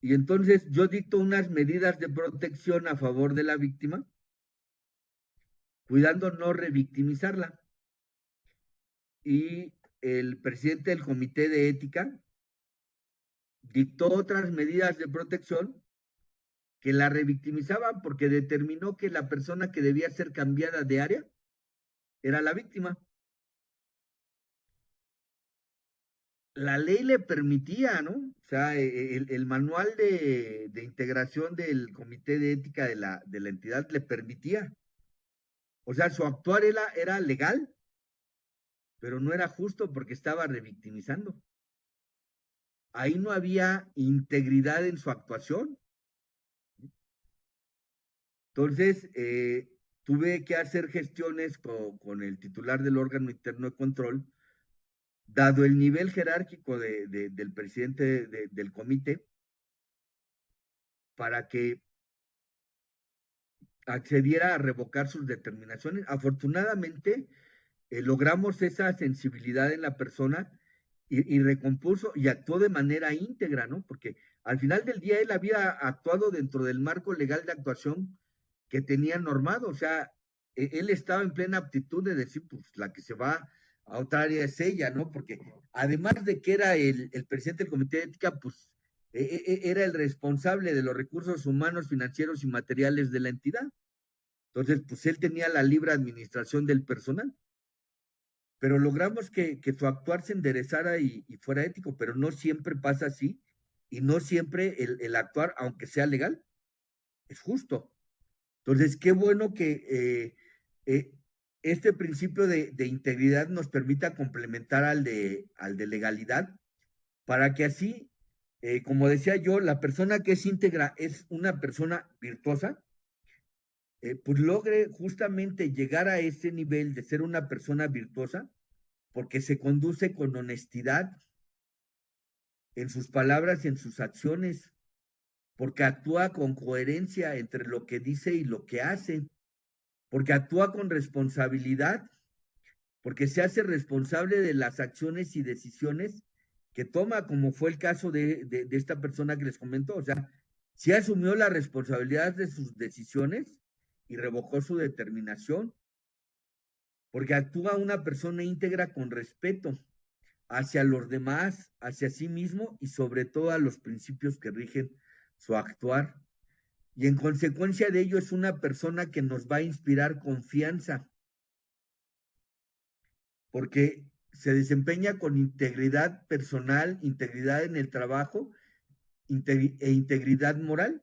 S2: Y entonces yo dicto unas medidas de protección a favor de la víctima, cuidando no revictimizarla. Y el presidente del Comité de Ética dictó otras medidas de protección que la revictimizaban porque determinó que la persona que debía ser cambiada de área era la víctima. La ley le permitía, ¿no? O sea, el manual de integración del Comité de Ética de la entidad le permitía. O sea, su actuar era legal, pero no era justo porque estaba revictimizando. Ahí no había integridad en su actuación. Entonces, tuve que hacer gestiones con el titular del órgano interno de control, dado el nivel jerárquico del presidente del comité, para que accediera a revocar sus determinaciones. Afortunadamente, logramos esa sensibilidad en la persona y recompuso y actuó de manera íntegra, ¿no? Porque al final del día él había actuado dentro del marco legal de actuación que tenía normado, o sea, él estaba en plena aptitud de decir, pues la que se va a otra área es ella, ¿no? Porque además de que era el presidente del Comité de Ética, pues era el responsable de los recursos humanos, financieros y materiales de la entidad. Entonces, pues él tenía la libre administración del personal. Pero logramos que su actuar se enderezara y fuera ético, pero no siempre pasa así, y no siempre el actuar, aunque sea legal, es justo. Entonces, qué bueno que este principio de integridad nos permita complementar al de legalidad, para que así, como decía yo, la persona que es íntegra es una persona virtuosa, pues logre justamente llegar a ese nivel de ser una persona virtuosa, porque se conduce con honestidad en sus palabras y en sus acciones, porque actúa con coherencia entre lo que dice y lo que hace, porque actúa con responsabilidad, porque se hace responsable de las acciones y decisiones que toma, como fue el caso de esta persona que les comentó. O sea, sí asumió la responsabilidad de sus decisiones y revocó su determinación, porque actúa una persona íntegra con respeto hacia los demás, hacia sí mismo y sobre todo a los principios que rigen su actuar. Y en consecuencia de ello es una persona que nos va a inspirar confianza, porque se desempeña con integridad personal, integridad en el trabajo e integridad moral.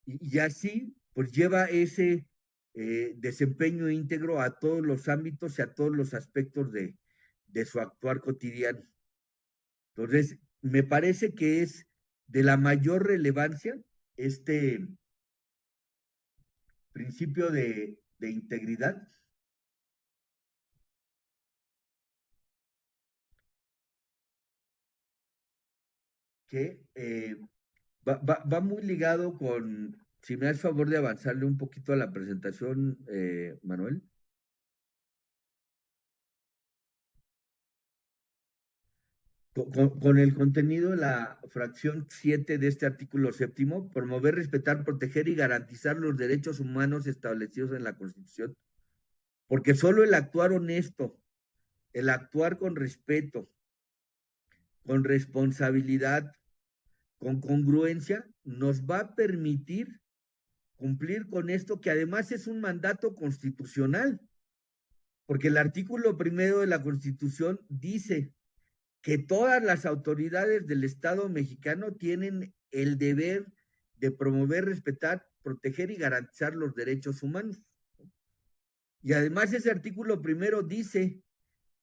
S2: Y así, pues lleva ese desempeño íntegro a todos los ámbitos y a todos los aspectos de su actuar cotidiano. Entonces, me parece que es de la mayor relevancia este principio de integridad, que va muy ligado con, si me das favor de avanzarle un poquito a la presentación, Manuel. Con el contenido de la fracción 7 de este artículo séptimo, promover, respetar, proteger y garantizar los derechos humanos establecidos en la Constitución, porque solo el actuar honesto, el actuar con respeto, con responsabilidad, con congruencia, nos va a permitir cumplir con esto, que además es un mandato constitucional, porque el artículo primero de la Constitución dice que todas las autoridades del Estado mexicano tienen el deber de promover, respetar, proteger y garantizar los derechos humanos. Y además ese artículo primero dice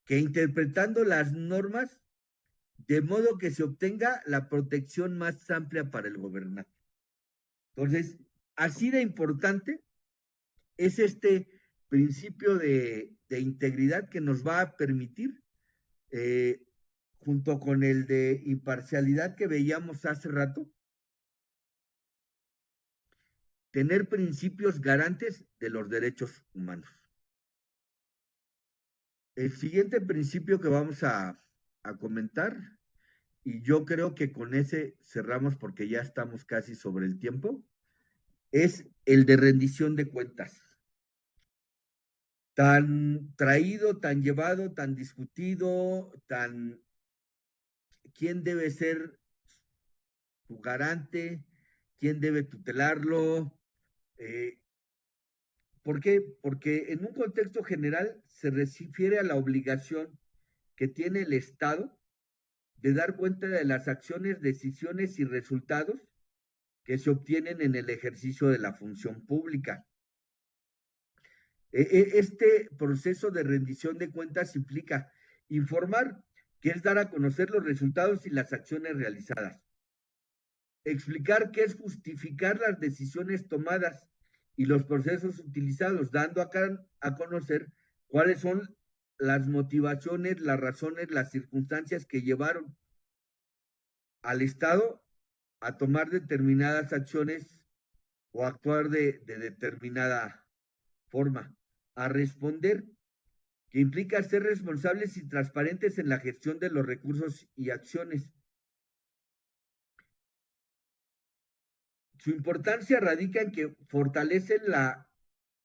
S2: que interpretando las normas de modo que se obtenga la protección más amplia para el gobernante. Entonces, así de importante es este principio de integridad que nos va a permitir, junto con el de imparcialidad que veíamos hace rato, tener principios garantes de los derechos humanos. El siguiente principio que vamos a comentar, y yo creo que con ese cerramos porque ya estamos casi sobre el tiempo, es el de rendición de cuentas. Tan traído, tan llevado, tan discutido, quién debe ser su garante, quién debe tutelarlo. ¿Por qué? Porque en un contexto general se refiere a la obligación que tiene el Estado de dar cuenta de las acciones, decisiones y resultados que se obtienen en el ejercicio de la función pública. Este proceso de rendición de cuentas implica informar, que es dar a conocer los resultados y las acciones realizadas. Explicar, que es justificar las decisiones tomadas y los procesos utilizados, dando a conocer cuáles son las motivaciones, las razones, las circunstancias que llevaron al Estado a tomar determinadas acciones o actuar de determinada forma. A responder, que implica ser responsables y transparentes en la gestión de los recursos y acciones. Su importancia radica en que fortalecen la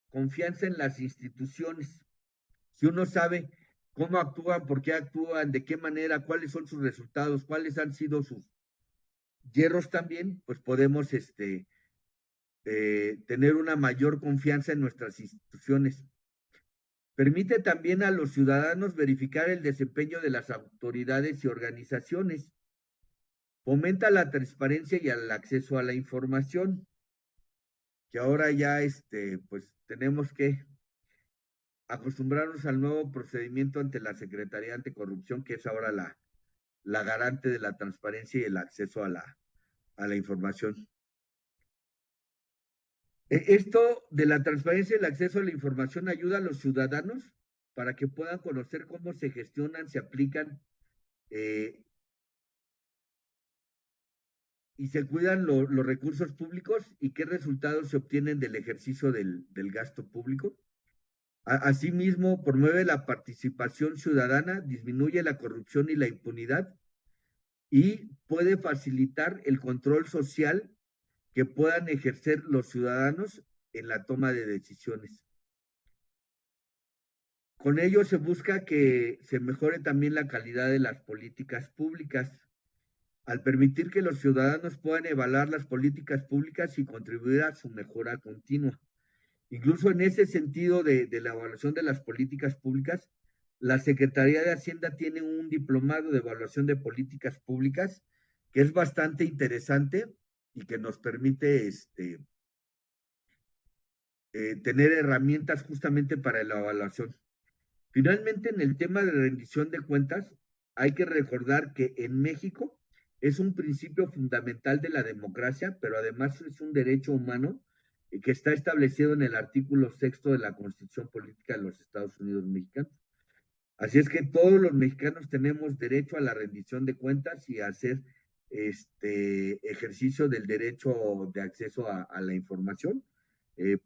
S2: confianza en las instituciones. Si uno sabe cómo actúan, por qué actúan, de qué manera, cuáles son sus resultados, cuáles han sido sus hierros también, pues podemos tener una mayor confianza en nuestras instituciones. Permite también a los ciudadanos verificar el desempeño de las autoridades y organizaciones. Fomenta la transparencia y el acceso a la información, que ahora ya pues tenemos que acostumbrarnos al nuevo procedimiento ante la Secretaría Anticorrupción, que es ahora la garante de la transparencia y el acceso a la información. Esto de la transparencia y el acceso a la información ayuda a los ciudadanos para que puedan conocer cómo se gestionan, se aplican y se cuidan los recursos públicos y qué resultados se obtienen del ejercicio del gasto público. Asimismo, promueve la participación ciudadana, disminuye la corrupción y la impunidad y puede facilitar el control social que puedan ejercer los ciudadanos en la toma de decisiones. Con ello se busca que se mejore también la calidad de las políticas públicas, al permitir que los ciudadanos puedan evaluar las políticas públicas y contribuir a su mejora continua. Incluso en ese sentido de la evaluación de las políticas públicas, la Secretaría de Hacienda tiene un diplomado de evaluación de políticas públicas que es bastante interesante y que nos permite tener herramientas justamente para la evaluación. Finalmente, en el tema de rendición de cuentas, hay que recordar que en México es un principio fundamental de la democracia, pero además es un derecho humano que está establecido en el artículo 6 de la Constitución Política de los Estados Unidos Mexicanos. Así es que todos los mexicanos tenemos derecho a la rendición de cuentas y a hacer ejercicio del derecho de acceso a la información,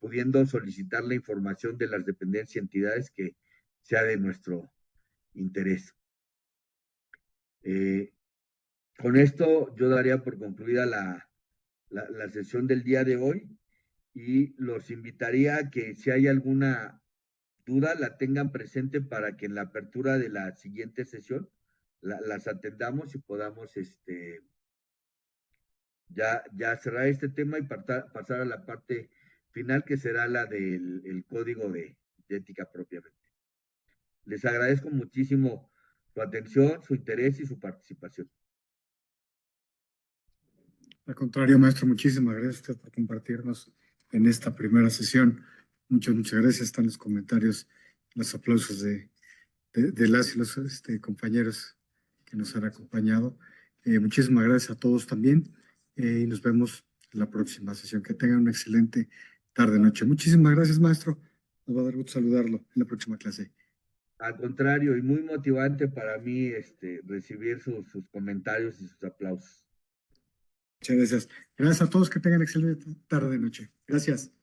S2: pudiendo solicitar la información de las dependencias y entidades que sea de nuestro interés. Con esto yo daría por concluida la sesión del día de hoy y los invitaría a que si hay alguna duda la tengan presente para que en la apertura de la siguiente sesión las atendamos y podamos ya cerrar este tema y pasar a la parte final, que será la del código de ética propiamente. Les agradezco muchísimo su atención, su interés y su participación.
S1: Al contrario, maestro, muchísimas gracias a usted por compartirnos en esta primera sesión. Muchas gracias. Están los comentarios, los aplausos de las y los compañeros que nos han acompañado. Muchísimas gracias a todos también y nos vemos en la próxima sesión. Que tengan una excelente tarde-noche. Muchísimas gracias, maestro. Nos va a dar gusto saludarlo en la próxima clase.
S2: Al contrario, y muy motivante para mí recibir sus comentarios y sus aplausos.
S1: Muchas gracias. Gracias a todos, que tengan excelente tarde-noche. Gracias.